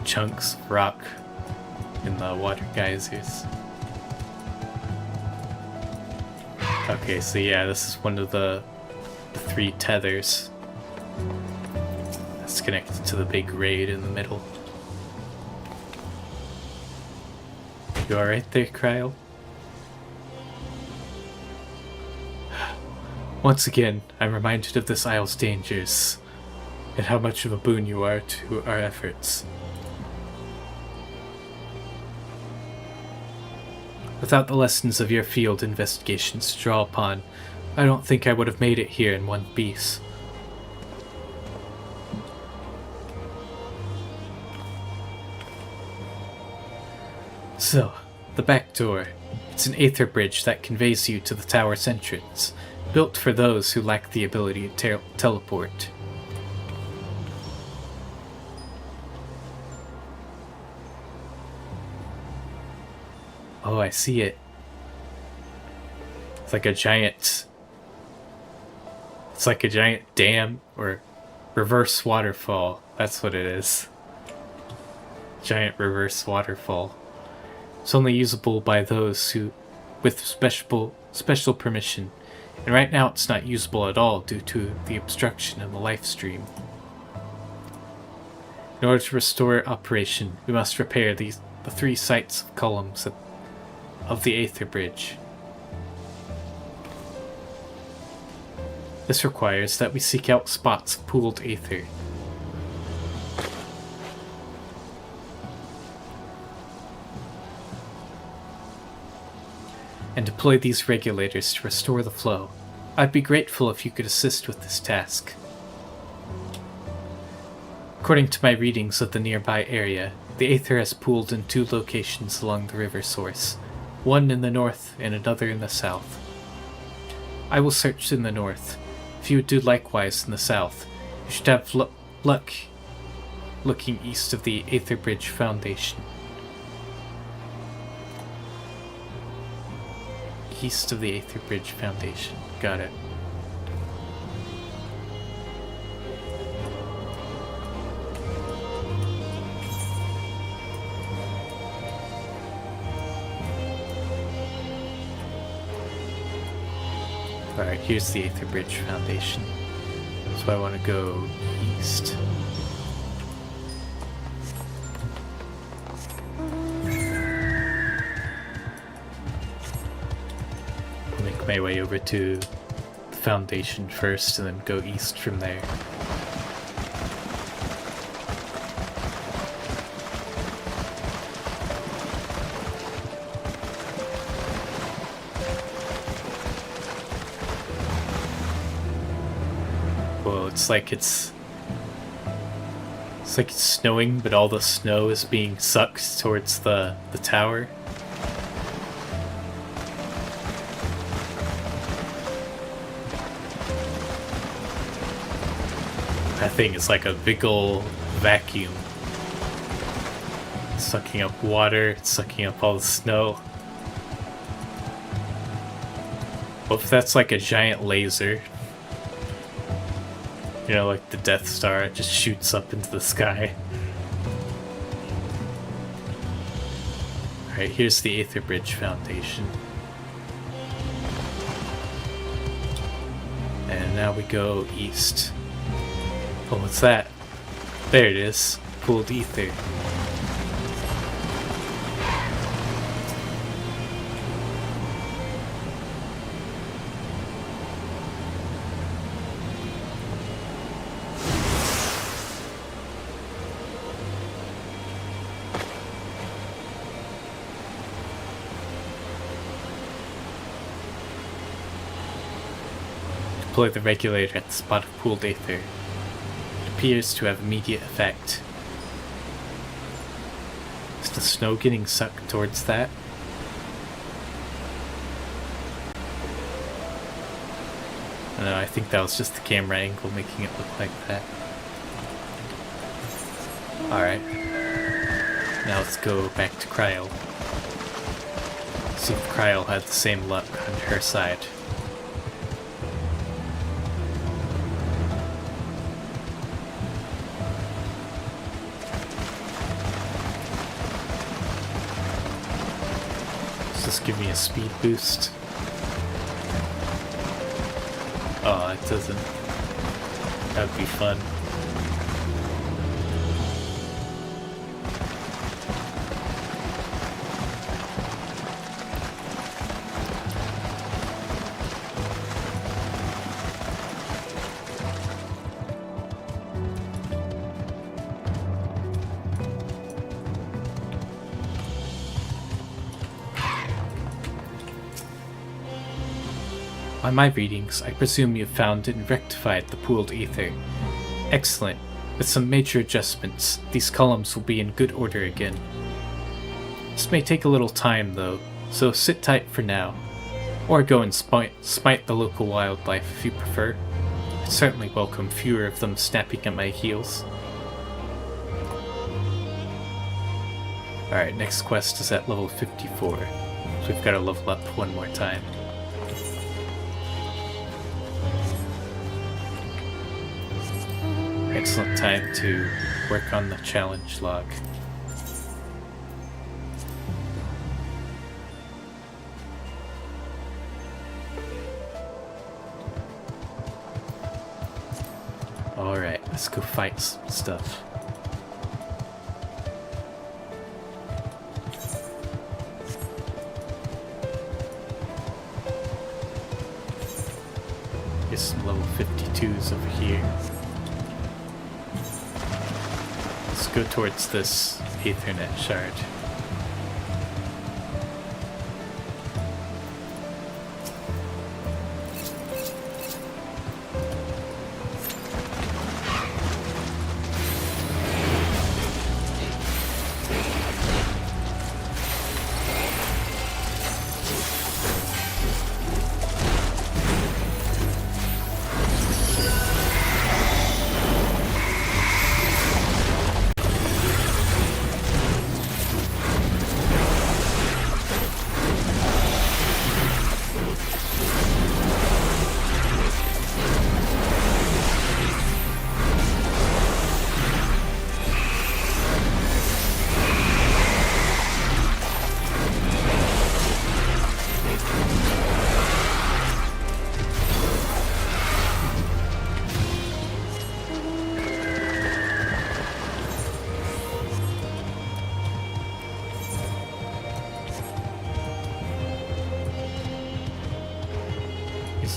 chunks of rock in the water geysers. Okay, so yeah, this is one of the 3 tethers that's connected to the big raid in the middle. You alright there, Cryo? Once again, I'm reminded of this isle's dangers, and how much of a boon you are to our efforts. Without the lessons of your field investigations to draw upon, I don't think I would have made it here in one piece. So, the back door. It's an aether bridge that conveys you to the tower's entrance. built for those who lack the ability to teleport. Oh, I see it. It's like a giant... It's like a giant dam or reverse waterfall. That's what it is. Giant reverse waterfall. It's only usable by those who, with special permission. And right now it's not usable at all due to the obstruction in the life stream. In order to restore operation, we must repair the 3 sites of columns of the Aether Bridge. This requires that we seek out spots of pooled aether. And deploy these regulators to restore the flow. I'd be grateful if you could assist with this task. According to my readings of the nearby area, the aether has pooled in 2 locations along the river source, one in the north and another in the south. I will search in the north. If you would do likewise in the south, you should have luck looking east of the Aether Bridge Foundation. East of the Aether Bridge Foundation. Got it. Alright, here's the Aether Bridge Foundation. So I want to go east. I'll make my way over to the Foundation first and then go east from there. It's like it's snowing, but all the snow is being sucked towards the tower. That thing is like a big ol' vacuum. It's sucking up water, it's sucking up all the snow. What if that's like a giant laser? You know, like the Death Star, it just shoots up into the sky. Alright, here's the Aether Bridge Foundation. And now we go east. Oh, what's that? There it is. Pooled ether. Deploy the regulator at the spot of pooled aether. It appears to have immediate effect. Is the snow getting sucked towards that? No, I think that was just the camera angle making it look like that. Alright. Now let's go back to Kryl. See if Kryl had the same luck on her side. Give me a speed boost. Oh, it doesn't. That'd be fun. By my readings, I presume you've found and rectified the pooled ether. Excellent. With some major adjustments, these columns will be in good order again. This may take a little time, though, so sit tight for now. Or go and smite the local wildlife if you prefer. I certainly welcome fewer of them snapping at my heels. Alright, next quest is at level 54. So we've got to level up one more time. Excellent time to work on the challenge log. Alright, let's go fight some stuff. There's some level 52s over here. Let's go towards this Aethernet shard.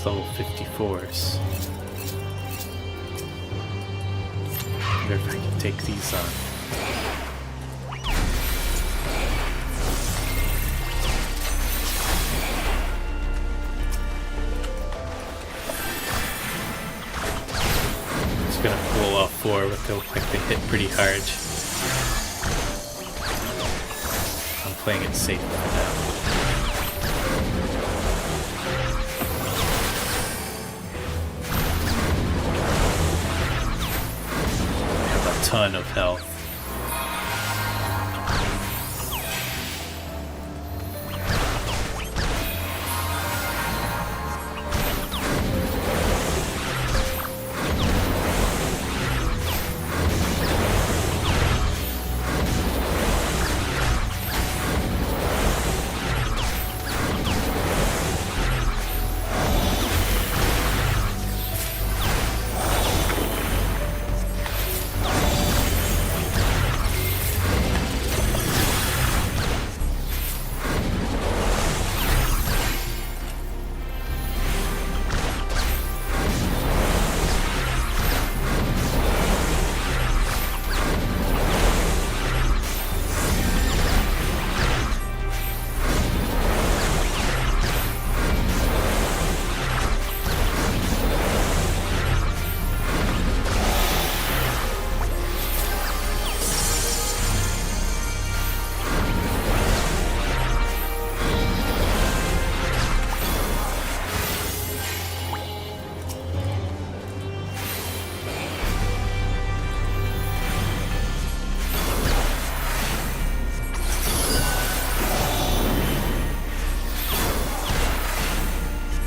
Level 54s. I wonder if I can take these on. Just gonna pull off 4, but they look like they hit pretty hard. I'm playing it safe for now. Ton of health.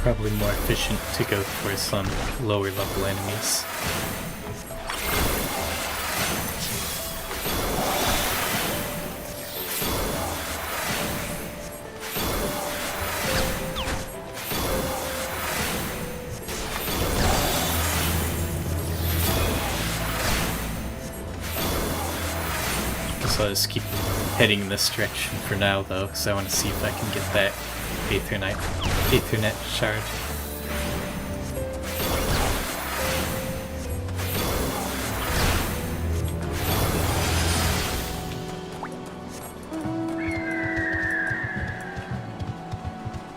Probably more efficient to go for some lower level enemies. So I'll just keep heading in this direction for now though, because I want to see if I can get that Aethernet shard.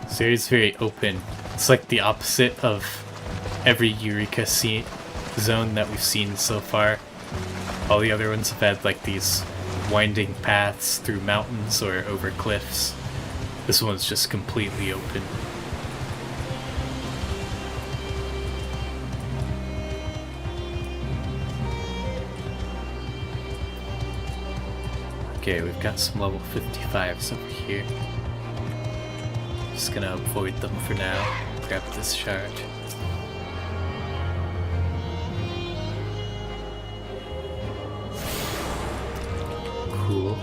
So it's very open. It's like the opposite of every Eureka zone that we've seen so far. All the other ones have had like these winding paths through mountains or over cliffs. This one's just completely open. Okay, we've got some level 55s over here. Just gonna avoid them for now. Grab this shard. Cool.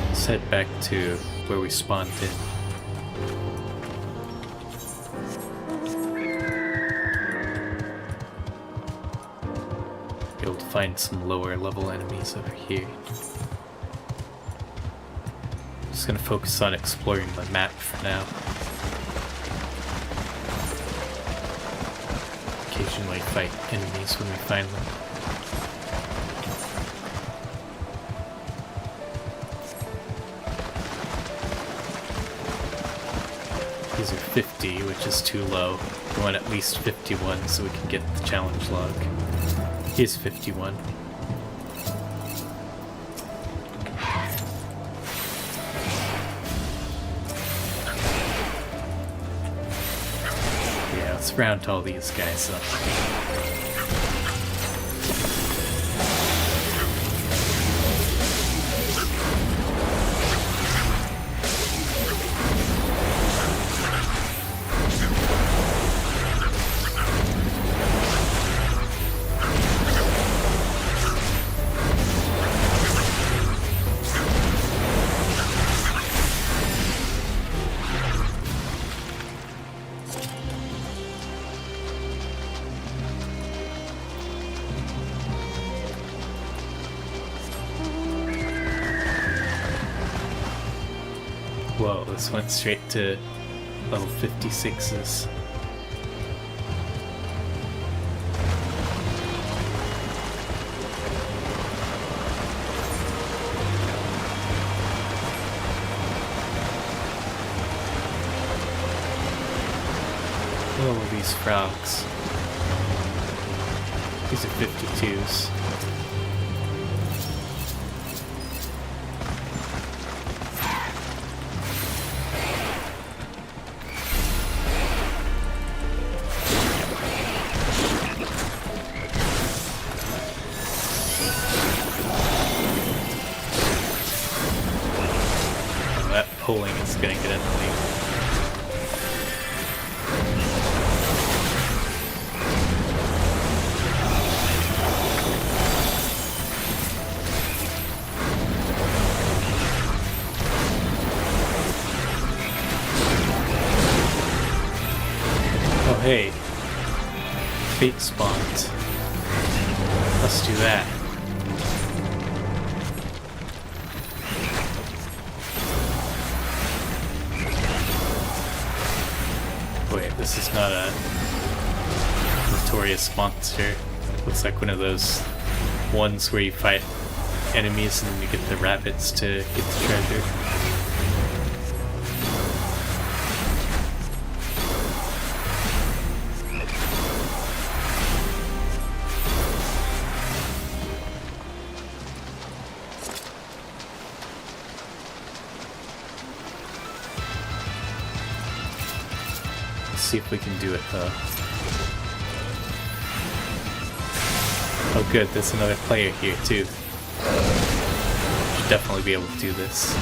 Let's head back to where we spawned in. Be able to find some lower level enemies over here. Just gonna focus on exploring the map for now. Occasionally fight enemies when we find them. These are 50, which is too low. We want at least 51 so we can get the challenge log. Here's 51. Yeah, let's round all these guys up. Whoa, this went straight to level 56s. Oh, these frogs. These are 52s. Pulling is gonna get annoying. Oh hey, fate spawned. Let's do that. This is not a notorious monster. Looks like one of those ones where you fight enemies and then you get the rabbits to get the treasure. See if we can do it though. Oh good, there's another player here too. Should definitely be able to do this.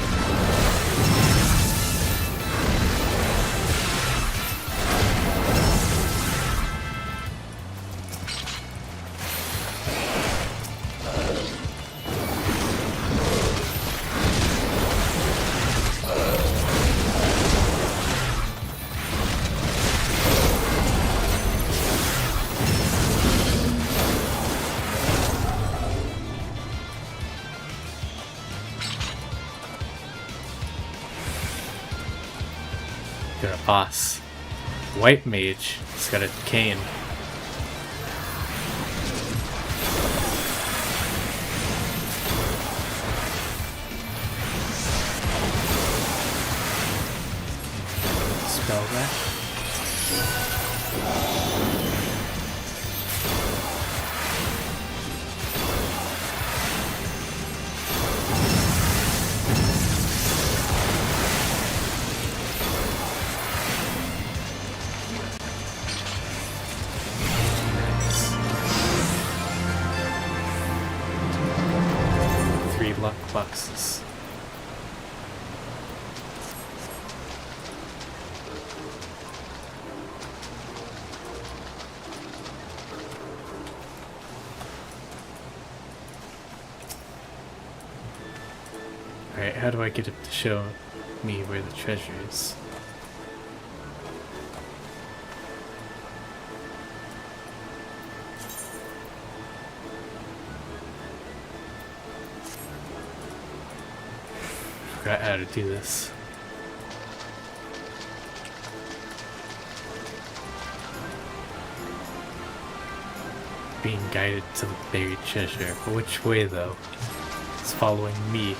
Got a boss. White mage. He's got a cane. Spell that. boxes. Alright, how do I get it to show me where the treasure is? Forgot how to do this. Being guided to the buried treasure. But which way though? It's following me.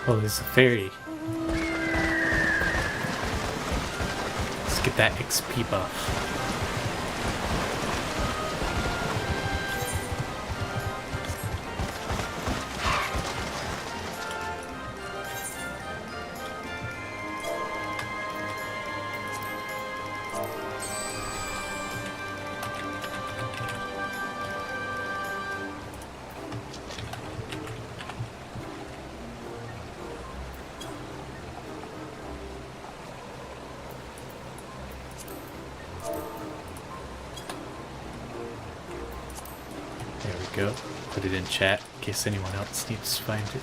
Oh, there's a fairy. Let's get that XP buff. There we go. Put it in chat in case anyone else needs to find it.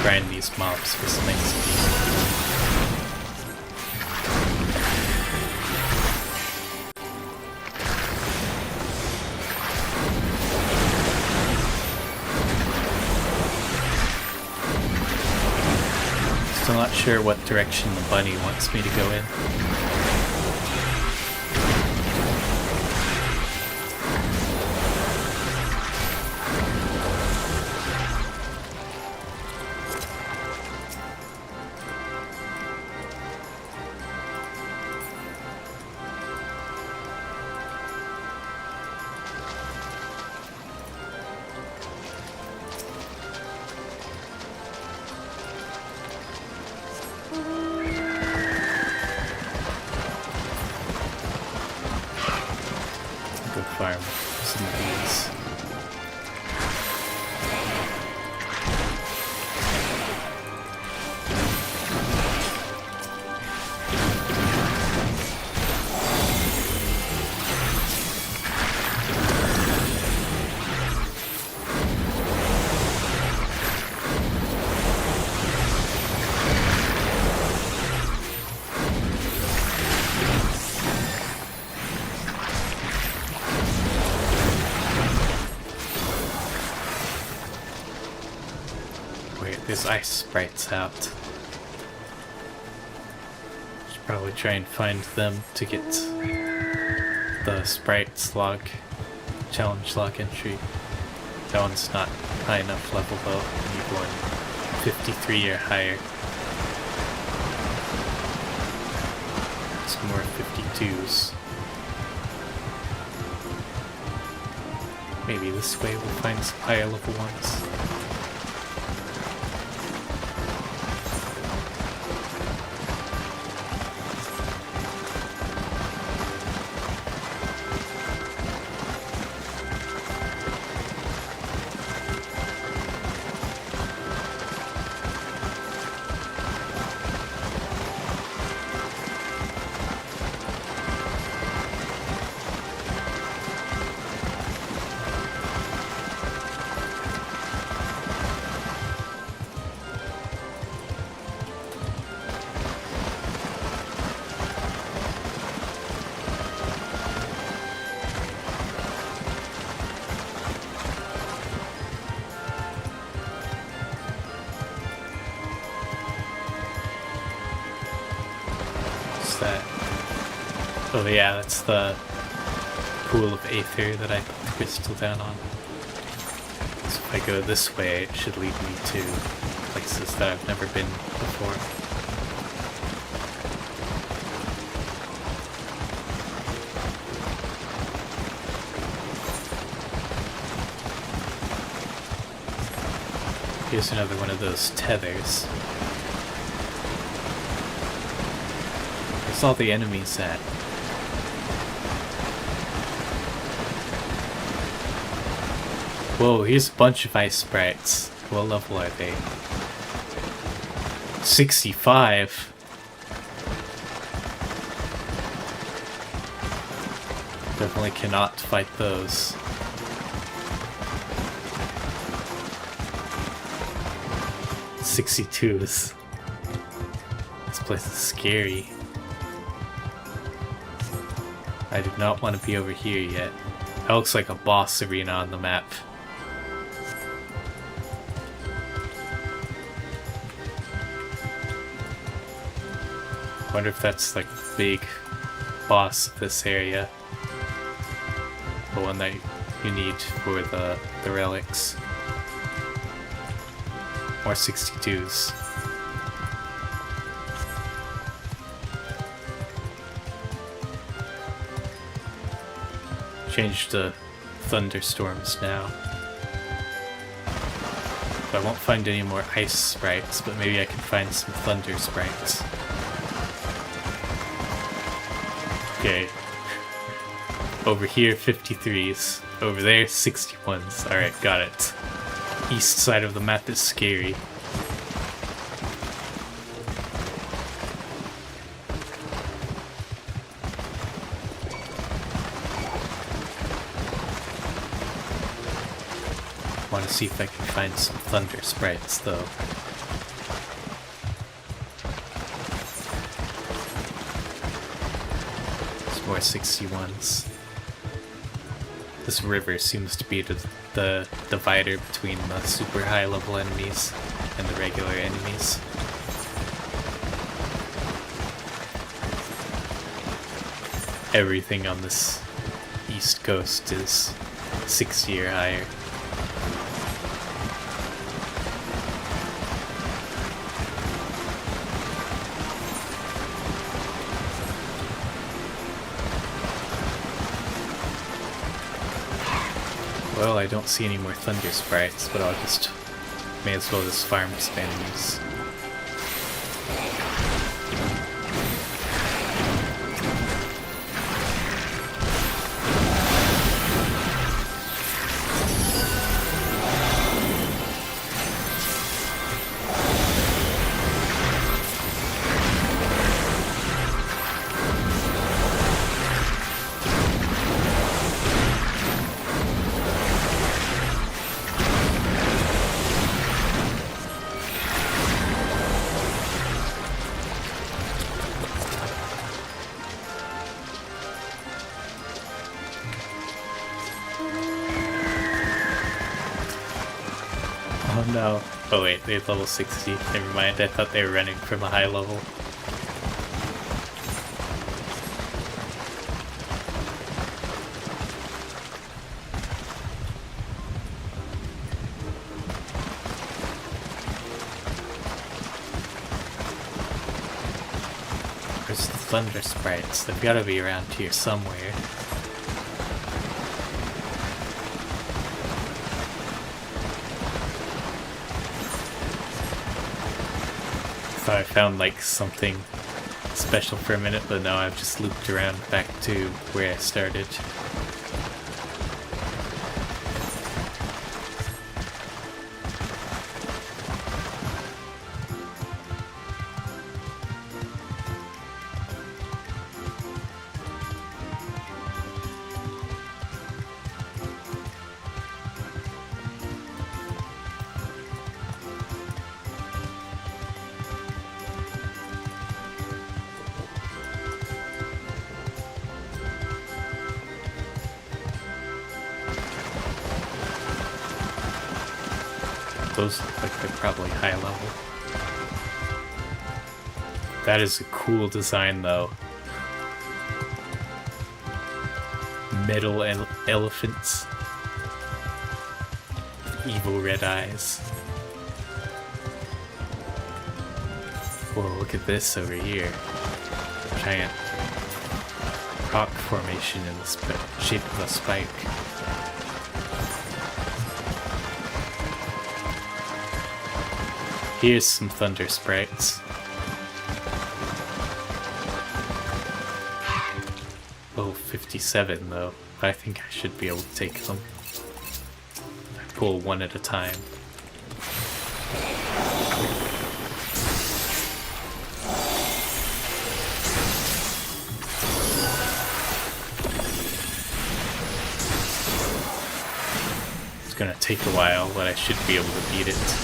Grind these mobs for some XP. Still not sure what direction the bunny wants me to go in. Farm some of these. There's ice sprites out. Should probably try and find them to get the sprites log, challenge log entry. That one's not high enough level though. I need one 53 or higher. Some more 52s. Maybe this way we'll find some higher level ones. that? Oh yeah, that's the pool of aether that I put the crystal down on. So if I go this way, it should lead me to places that I've never been before. Here's another one of those tethers. Where's all the enemies at? Whoa, here's a bunch of ice sprites. What level are they? 65? Definitely cannot fight those. '62s. This place is scary. I do not want to be over here yet. That looks like a boss arena on the map. I wonder if that's like the big boss of this area. The one that you need for the relics. More 62s. Change to thunderstorms now. So I won't find any more ice sprites, but maybe I can find some thunder sprites. Okay. Over here, 53s. Over there, 61s. Alright, got it. East side of the map is scary. Want to see if I can find some thunder sprites, though. There's more 61s. This river seems to be the divider between the super high level enemies and the regular enemies. Everything on this east coast is 60 or higher. Well, I don't see any more thunder sprites, but I'll just may as well just farm some enemies. Oh no. Oh wait, they have level 60. Never mind, I thought they were running from a high level. Where's the thunder sprites? They've gotta be around here somewhere. Thought I found like something special for a minute, but now I've just looped around back to where I started. Those look like they're probably high level. That is a cool design though. metal elephants. Evil red eyes. Whoa, look at this over here. Giant rock formation in the shape of a spike. Here's some thunder sprites. Oh, 57 though. I think I should be able to take them. I pull one at a time. It's gonna take a while, but I should be able to beat it.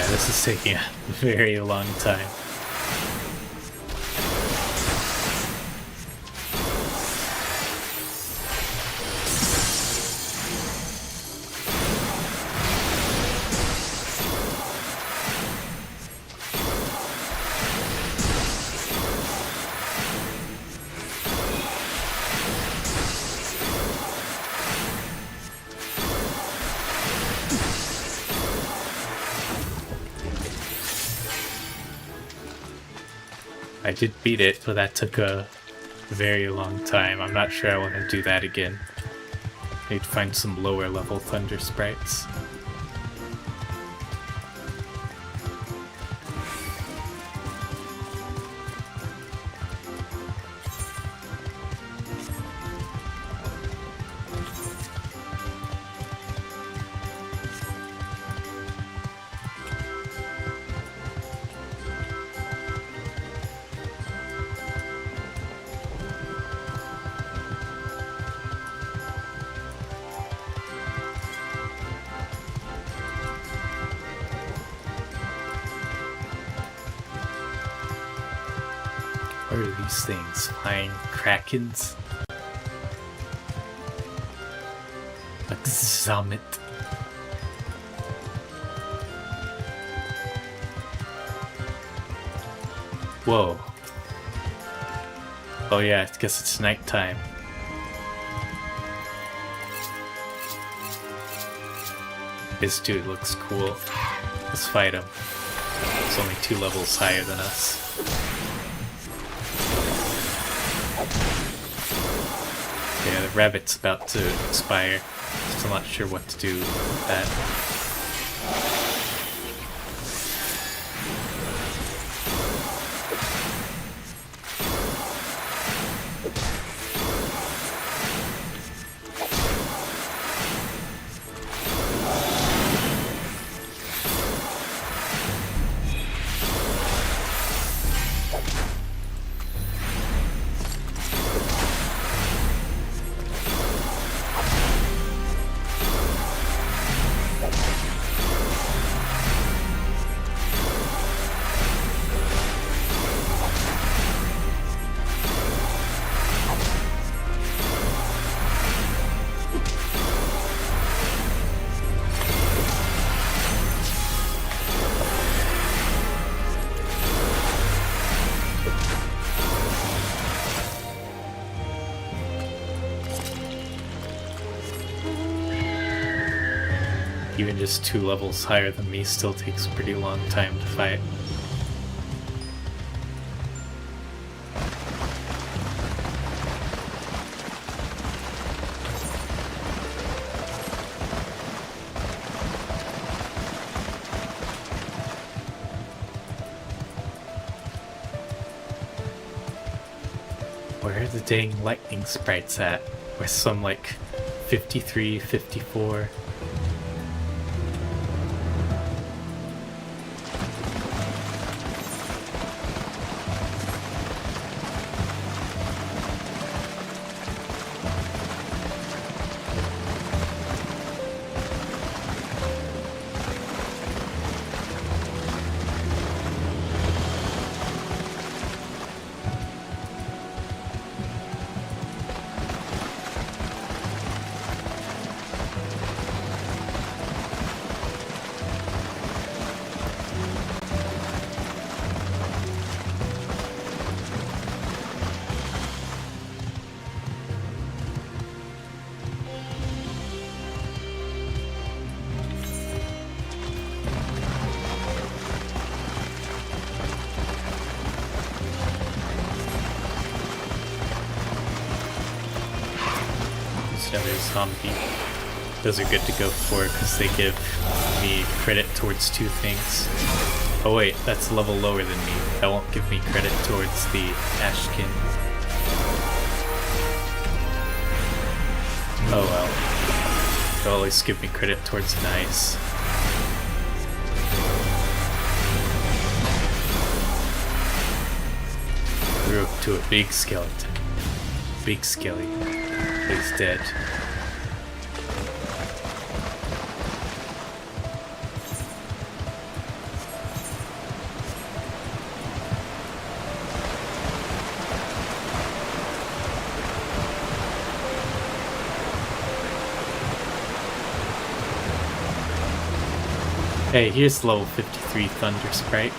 This is taking a very long time. I did beat it, but that took a very long time. I'm not sure I want to do that again. I need to find some lower level thunder sprites. What are these things? Flying krakens? Like Zomet. Whoa. Oh yeah, I guess it's nighttime. This dude looks cool. Let's fight him. He's only 2 levels higher than us. Yeah, the rabbit's about to expire. Still not sure what to do with that. even just 2 levels higher than me still takes a pretty long time to fight. Where are the dang lightning sprites at? With some like 53, 54. Another zombie. Those are good to go for because they give me credit towards 2 things. Oh wait, that's a level lower than me. That won't give me credit towards the Ashkin. Oh well. They'll always give me credit towards an ice. Grew up to a big skeleton. Big skelly. He's dead. Hey, here's level 53 Thunder Sprite.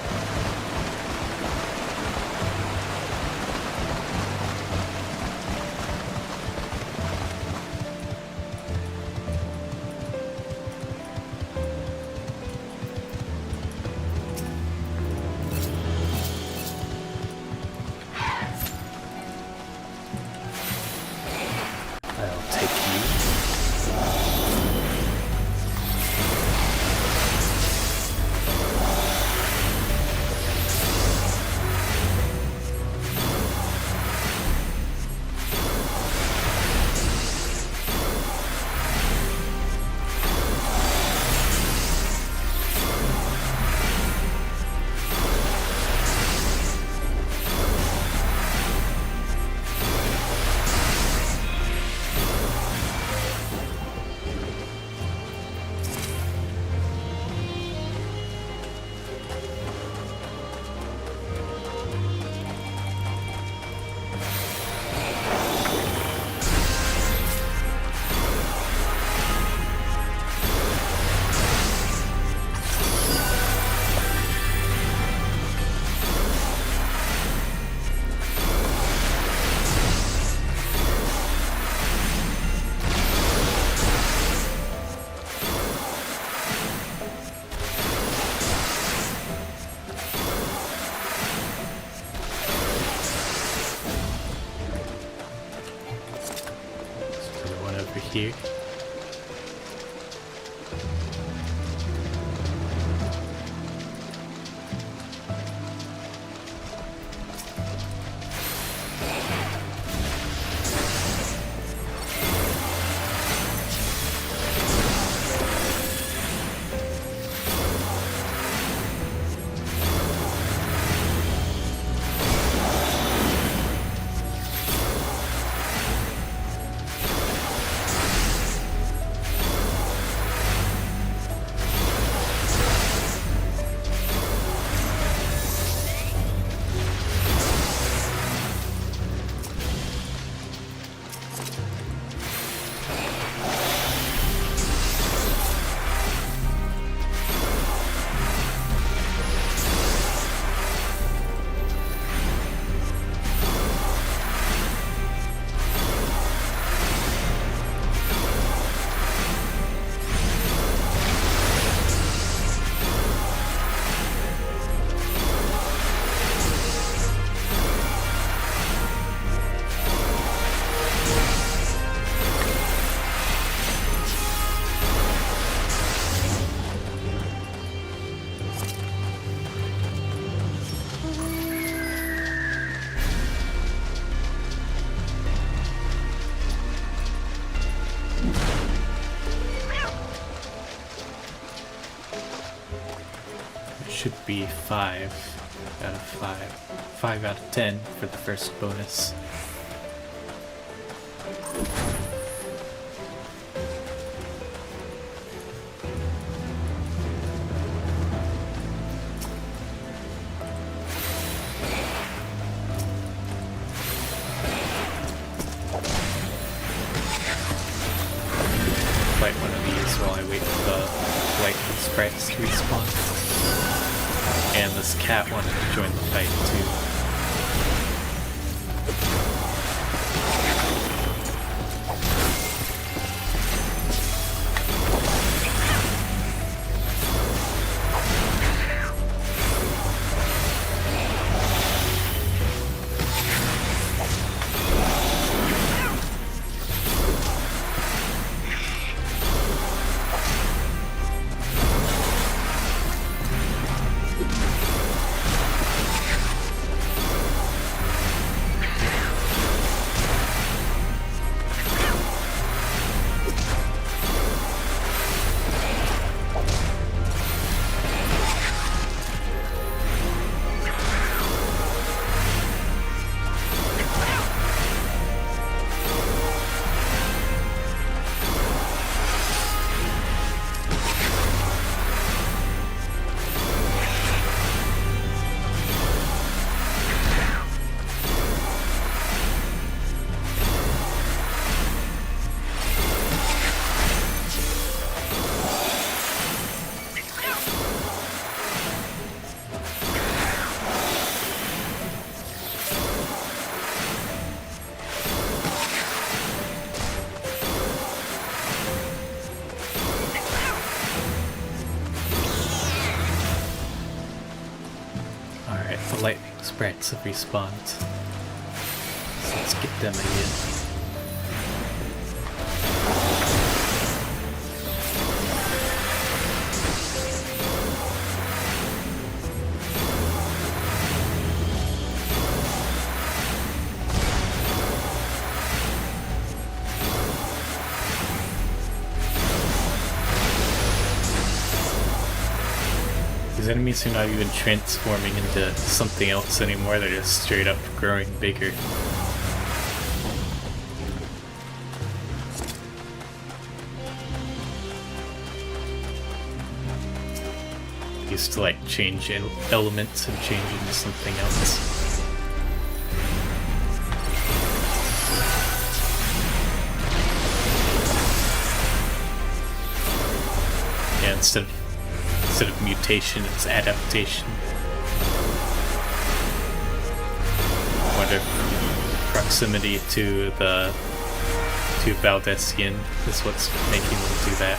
Here. should be 5 out of 5. 5 out of 10 for the first bonus. Fight one of these while I wait for the lightning sprites to respawn. And this cat wanted to join the fight too. The lightning sprites have respawned. So let's get them again. These enemies are not even transforming into something else anymore, they're just straight up growing bigger. Used to like change elements and change into something else. Yeah, instead of mutation, it's adaptation. Wonder if proximity to Valdesian is what's making them do that.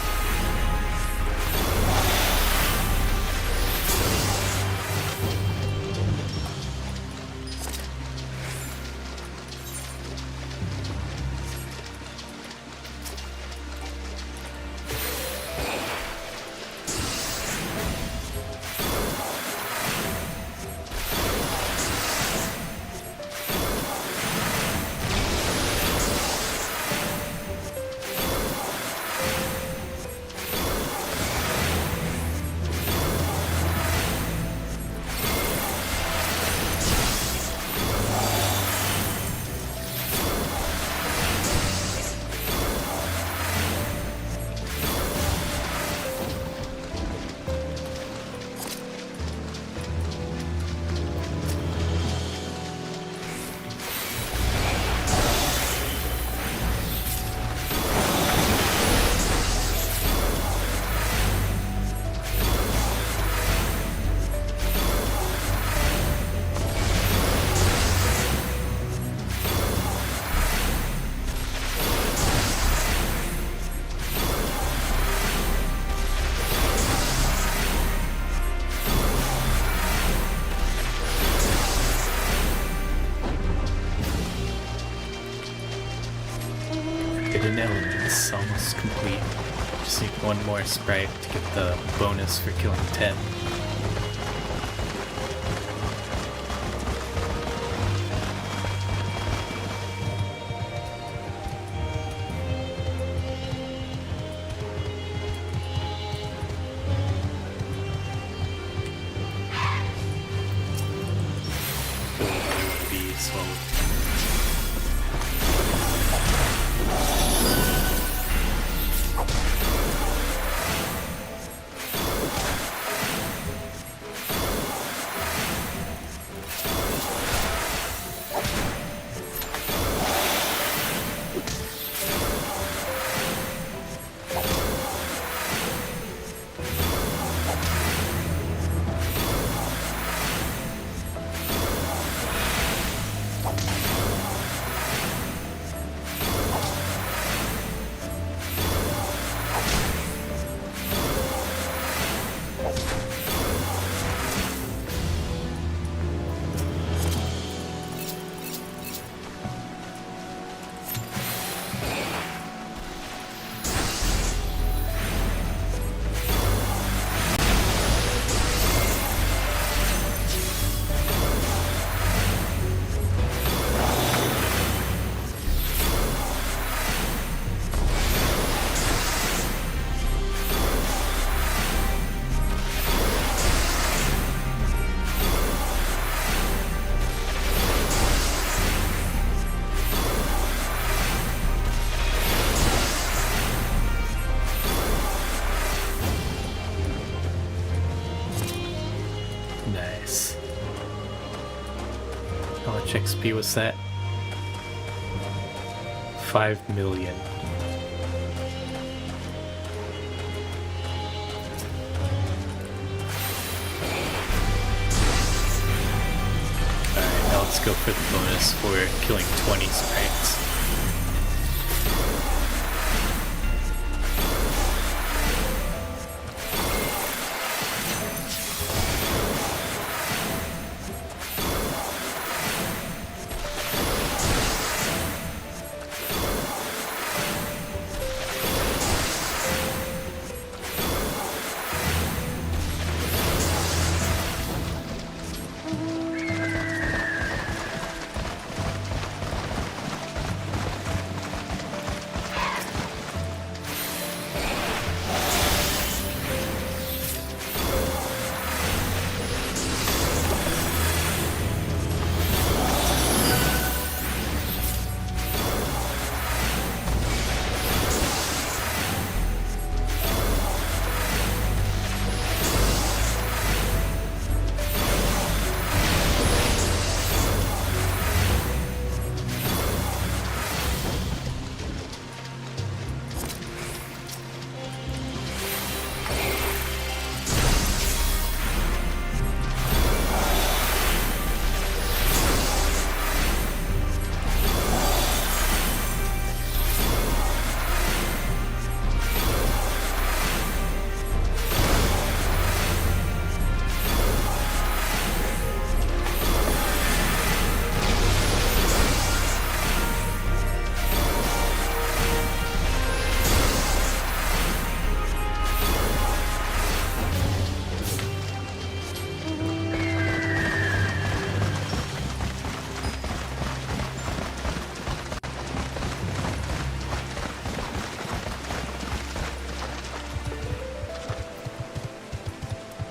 Hidden element is almost complete. Just need one more sprite to get the bonus for killing 10. XP was that? 5 million. Alright, now let's go for the bonus for killing 20 sprites.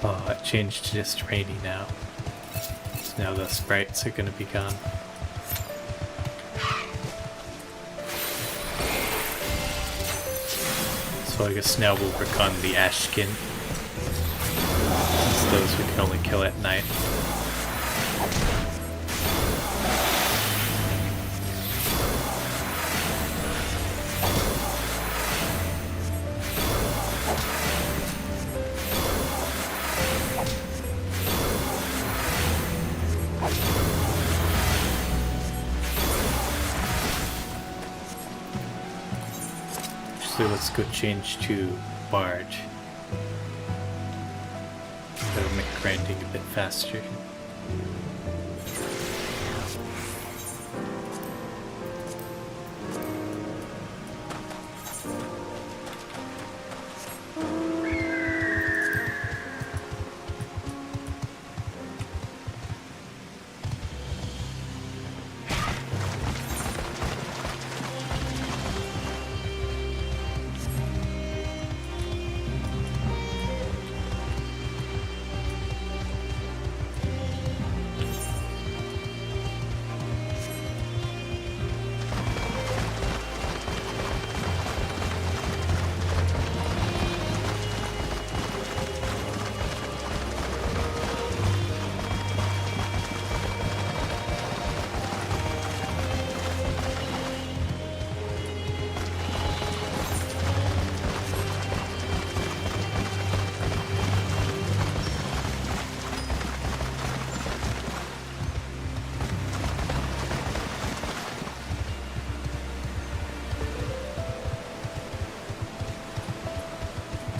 Oh, it changed to just rainy now. So now the sprites are gonna be gone. So I guess now we'll work on the ash skin. Since those we can only kill at night. So let's go change to barge. That'll make grinding a bit faster.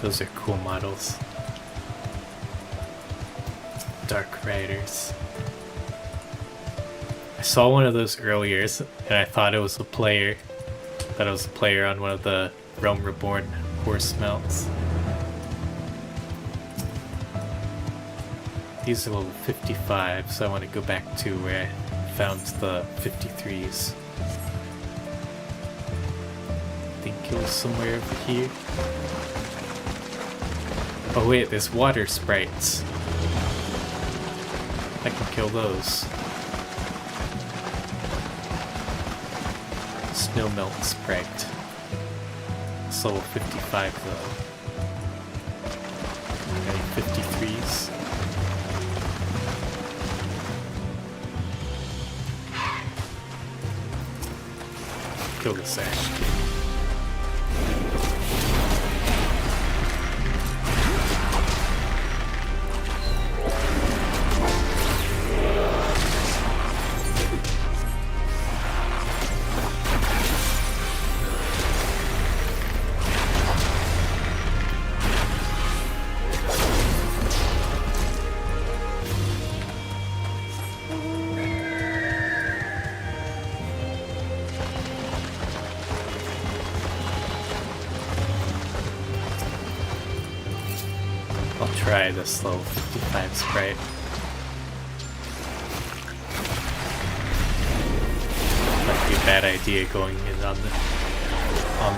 Those are cool models. Dark Riders. I saw one of those earlier and I thought it was a player. I thought it was a player on one of the Realm Reborn horse mounts. These are level 55, so I want to go back to where I found the 53s. I think it was somewhere over here. Oh wait, there's water sprites. I can kill those. Snow melt sprite. It's level 55 though. Any 53s? kill this Ash kid. I'll try this level 55 sprite. Might be a bad idea going in on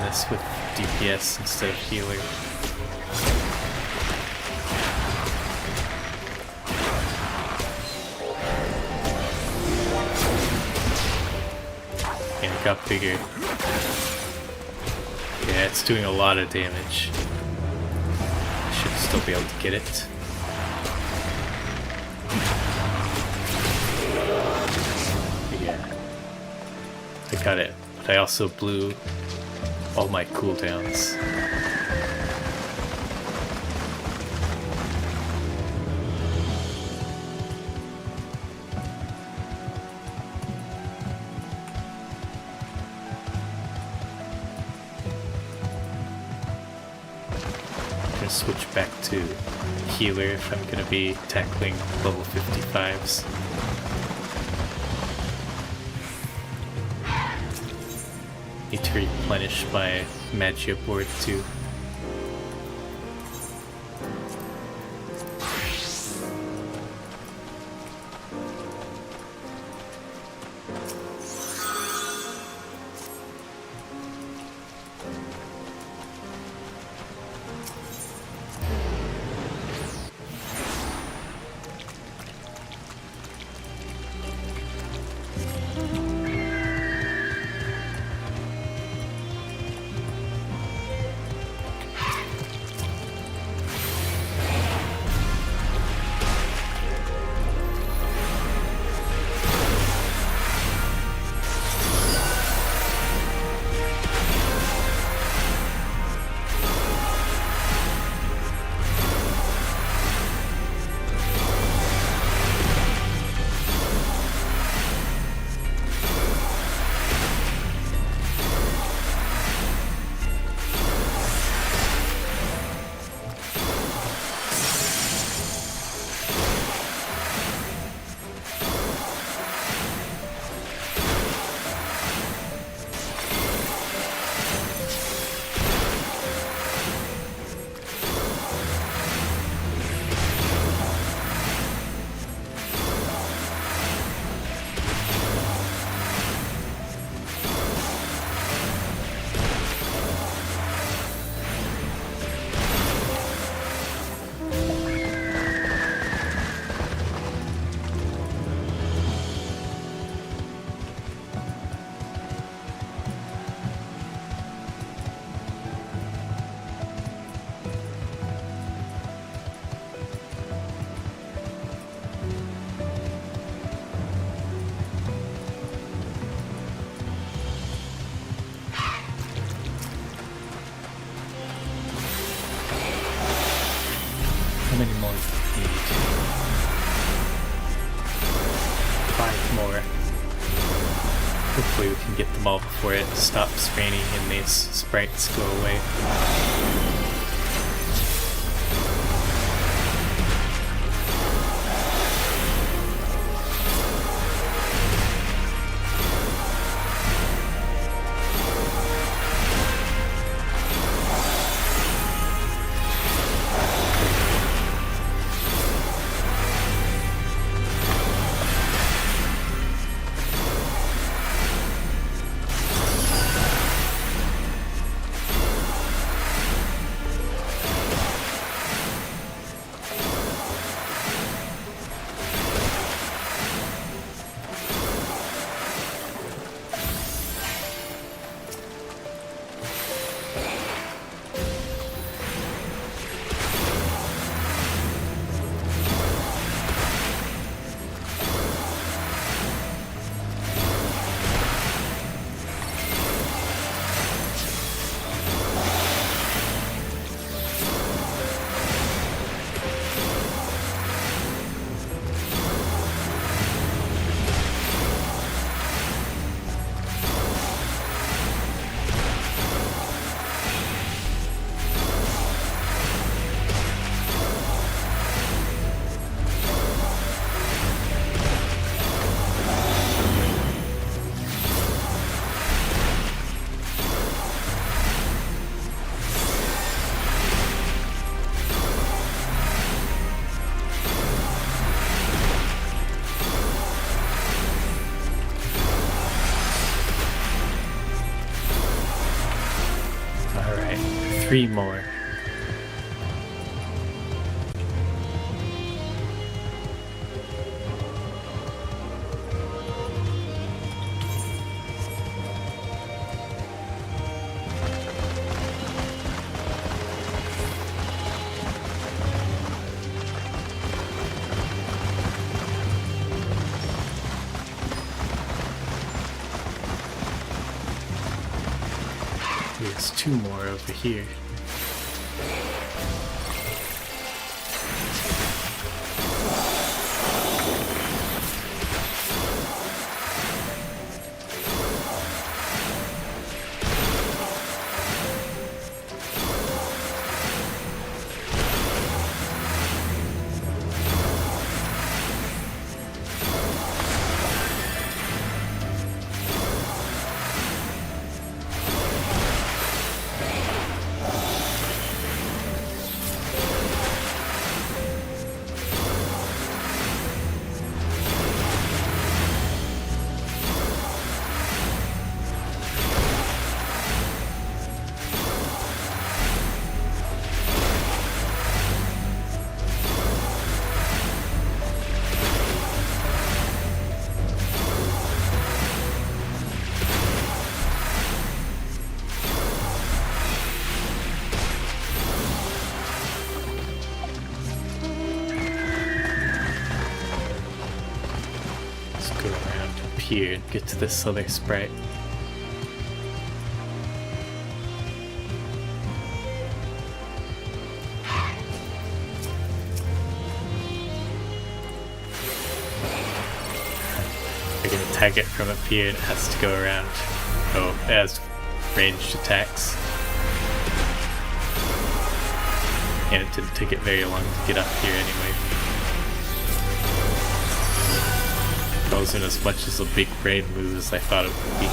this with DPS instead of healer. And it got bigger. Yeah, it's doing a lot of damage. Should still be able to get it. Yeah. I got it. But I also blew all my cooldowns. Switch back to healer if I'm going to be tackling level 55s. Need to replenish my Magia board too. How many more do we need? 5 more. Hopefully we can get them all before it stops raining and these sprites go away. 3 more. There's 2 more over here. Go around up here and get to this other sprite. I can attack it from up here and it has to go around. Oh, it has ranged attacks. And it didn't take it very long to get up here anyway. It wasn't as much as a big brain move as I thought it would be.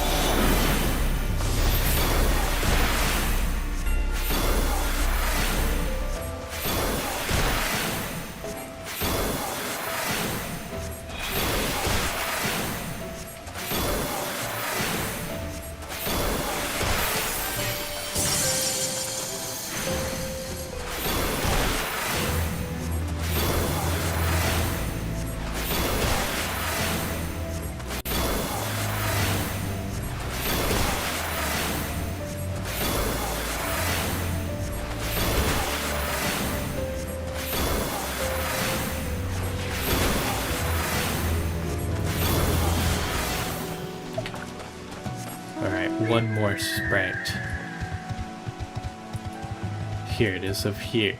One more sprite. Here it is up here.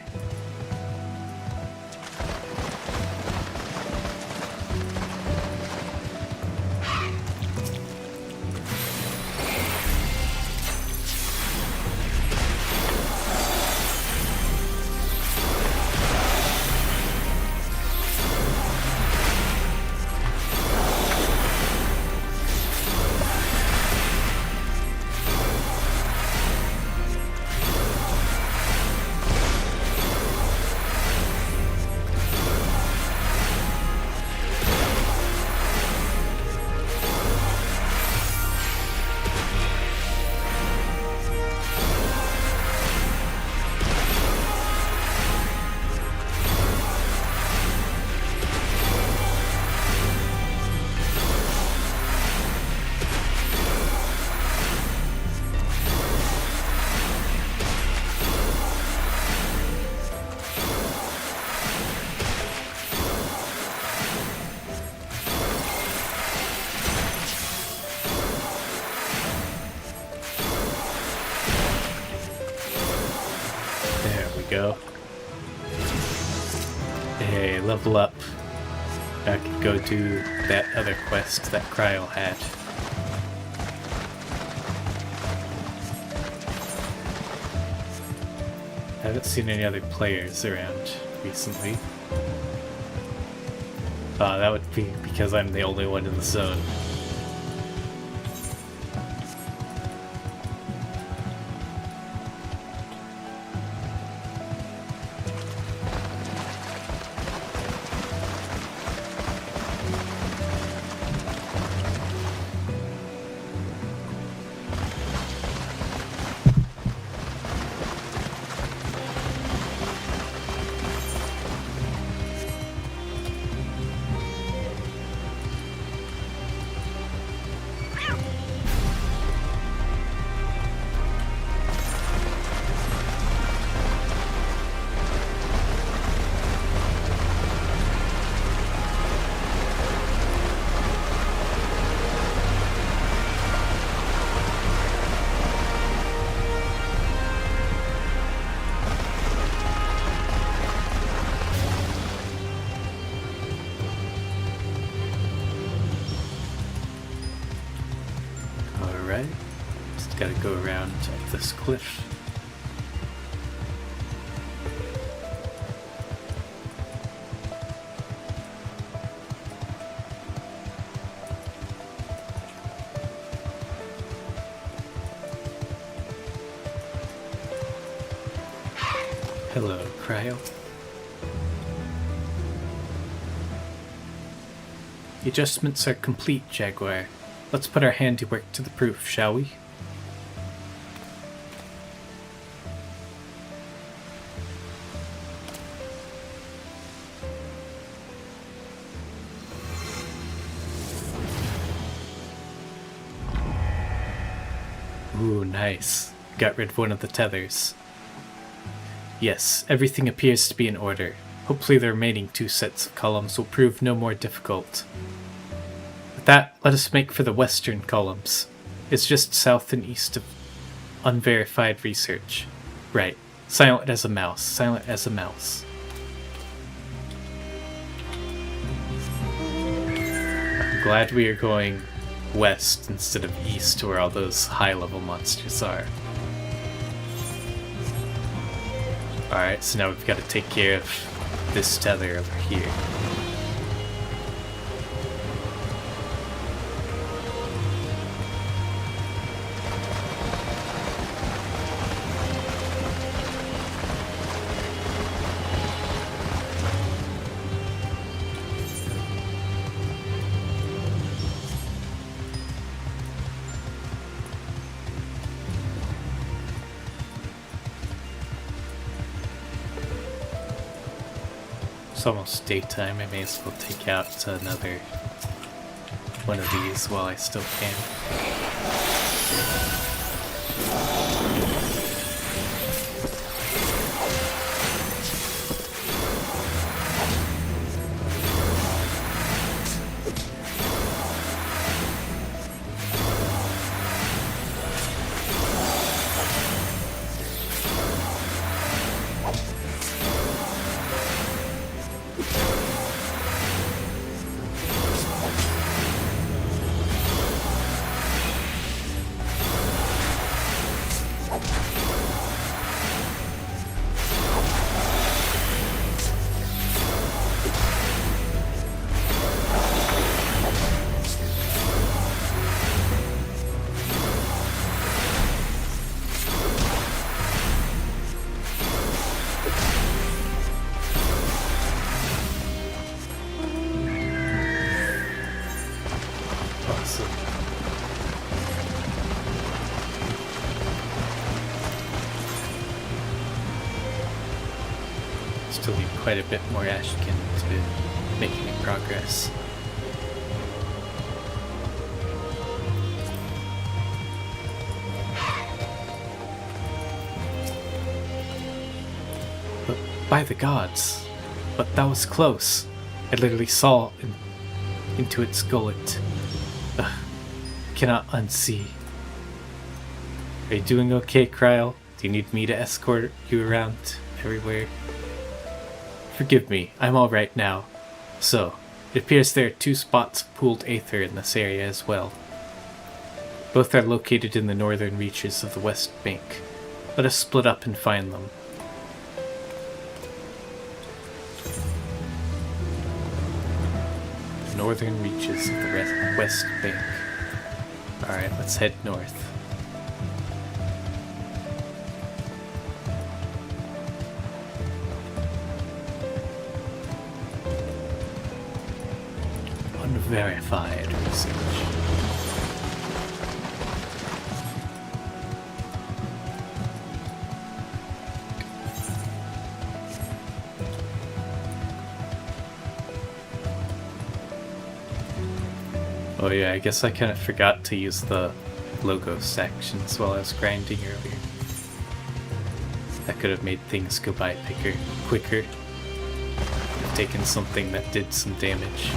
Go. Hey, level up. I can go do that other quest that Cryo had. I haven't seen any other players around recently. That would be because I'm the only one in the zone. this cliff. Hello, Cryo. The adjustments are complete, Jaguar. Let's put our handiwork to the proof, shall we? Ooh, nice. Got rid of one of the tethers. Yes, everything appears to be in order. Hopefully the remaining 2 sets of columns will prove no more difficult. With that, let us make for the western columns. It's just south and east of unverified research. Right. Silent as a mouse. Silent as a mouse. I'm glad we are going west instead of east where all those high-level monsters are. Alright, so now we've got to take care of this tether over here. It's almost daytime, I may as well take out another one of these while I still can. Still need quite a bit more ashkin to make any progress. But by the gods, but that was close. I literally saw into its gullet. Cannot unsee. Are you doing okay, Kryl? Do you need me to escort you around everywhere? Forgive me, I'm alright now. So, it appears there are 2 spots of pooled aether in this area as well. Both are located in the northern reaches of the West Bank. Let us split up and find them. Northern reaches of the West Bank. Alright, let's head north. Unverified research. Oh yeah, I guess I kind of forgot to use the logo sections while I was grinding earlier. That could have made things go by quicker. I've taken something that did some damage.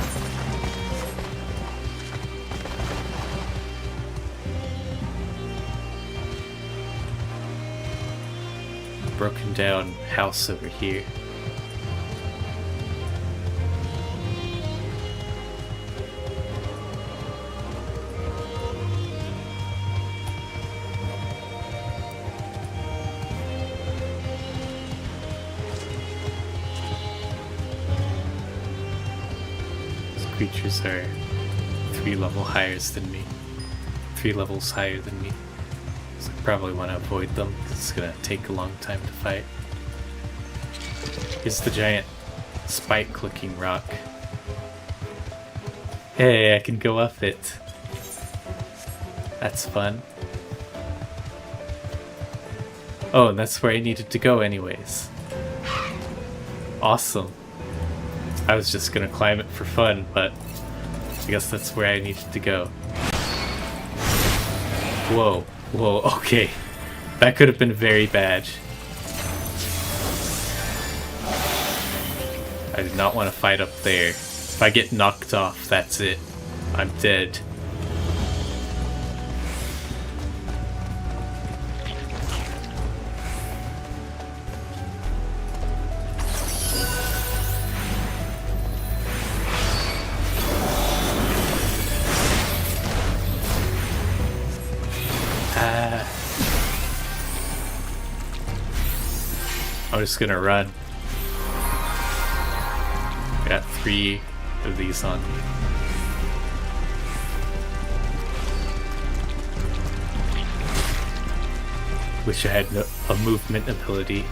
Broken down house over here. creatures are 3 levels higher than me. 3 levels higher than me. So I probably want to avoid them because it's gonna take a long time to fight. Here's the giant spike-looking rock. Hey, I can go up it. That's fun. Oh, and that's where I needed to go anyways. Awesome. I was just gonna climb it for fun, but I guess that's where I needed to go. Whoa, whoa, okay. That could have been very bad. I did not want to fight up there. If I get knocked off, that's it. I'm dead. I'm just gonna run. Got 3 of these on me. Wish I had a movement ability.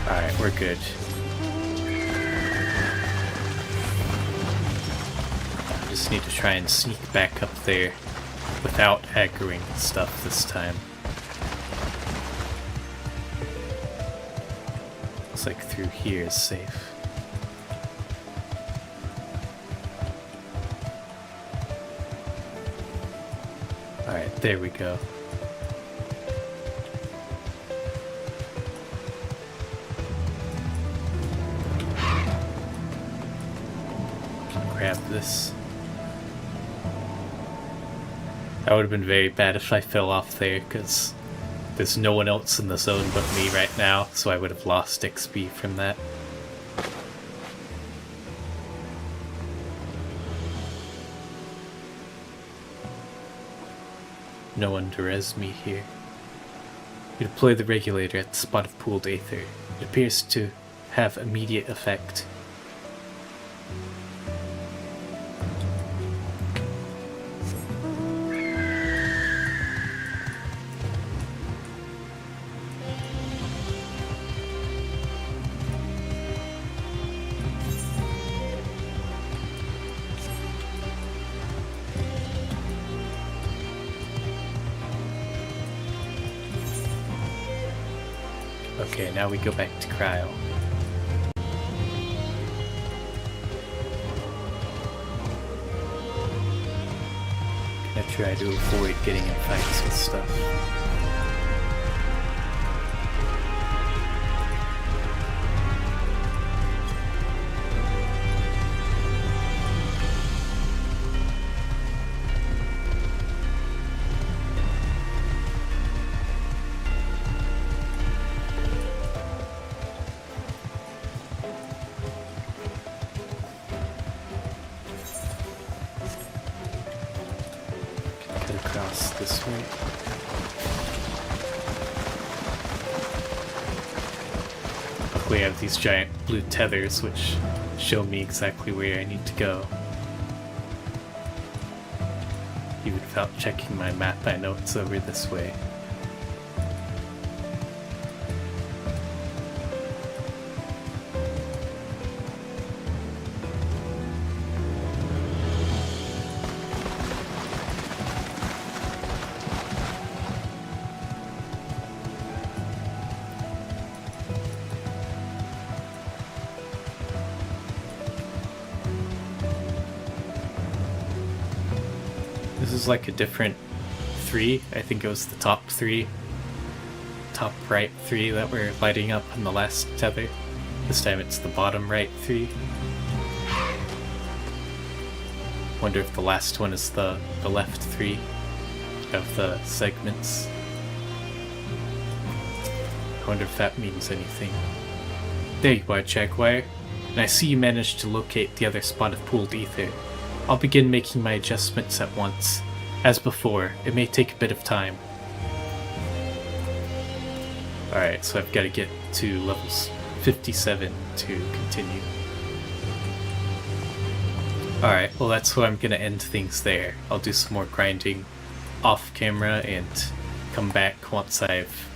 Alright, we're good. I just need to try and sneak back up there without aggroing stuff this time. Looks like through here is safe. Alright, there we go. Grab this. That would have been very bad if I fell off there, because there's no one else in the zone but me right now, so I would have lost XP from that. No one to res me here. You deploy the regulator at the spot of pooled aether. It appears to have immediate effect. Okay, now we go back to cryo. Gonna try to avoid getting in fights with stuff. Across this way. Luckily I have these giant blue tethers which show me exactly where I need to go. Even without checking my map, I know it's over this way. This is like a different 3. I think it was the top 3. Top right 3 that were lighting up in the last tether. This time it's the bottom right 3. Wonder if the last one is the left 3 of the segments. I wonder if that means anything. There you are, Jaguar. and I see you managed to locate the other spot of pooled ether. I'll begin making my adjustments at once. As before, it may take a bit of time. Alright, so I've got to get to levels 57 to continue. Alright, well that's where I'm going to end things there. I'll do some more grinding off camera and come back once I've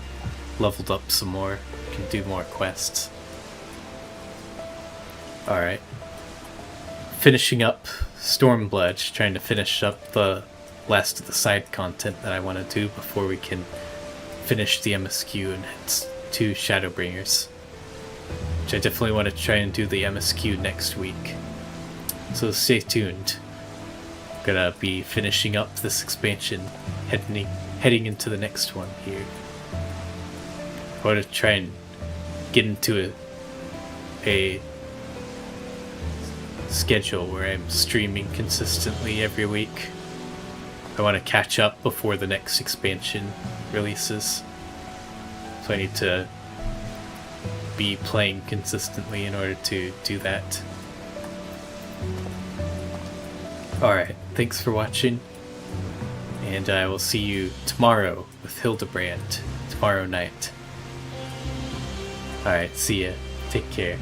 leveled up some more. Can do more quests. Alright. Finishing up Stormblood, trying to finish up the last of the side content that I want to do before we can finish the MSQ and head to Shadowbringers. Which I definitely want to try and do the MSQ next week. So stay tuned. I'm gonna be finishing up this expansion, heading into the next one here. I want to try and get into a schedule where I'm streaming consistently every week. I want to catch up before the next expansion releases. So I need to be playing consistently in order to do that. Alright, thanks for watching, and I will see you tomorrow with Hildebrand, tomorrow night. Alright, see ya. Take care.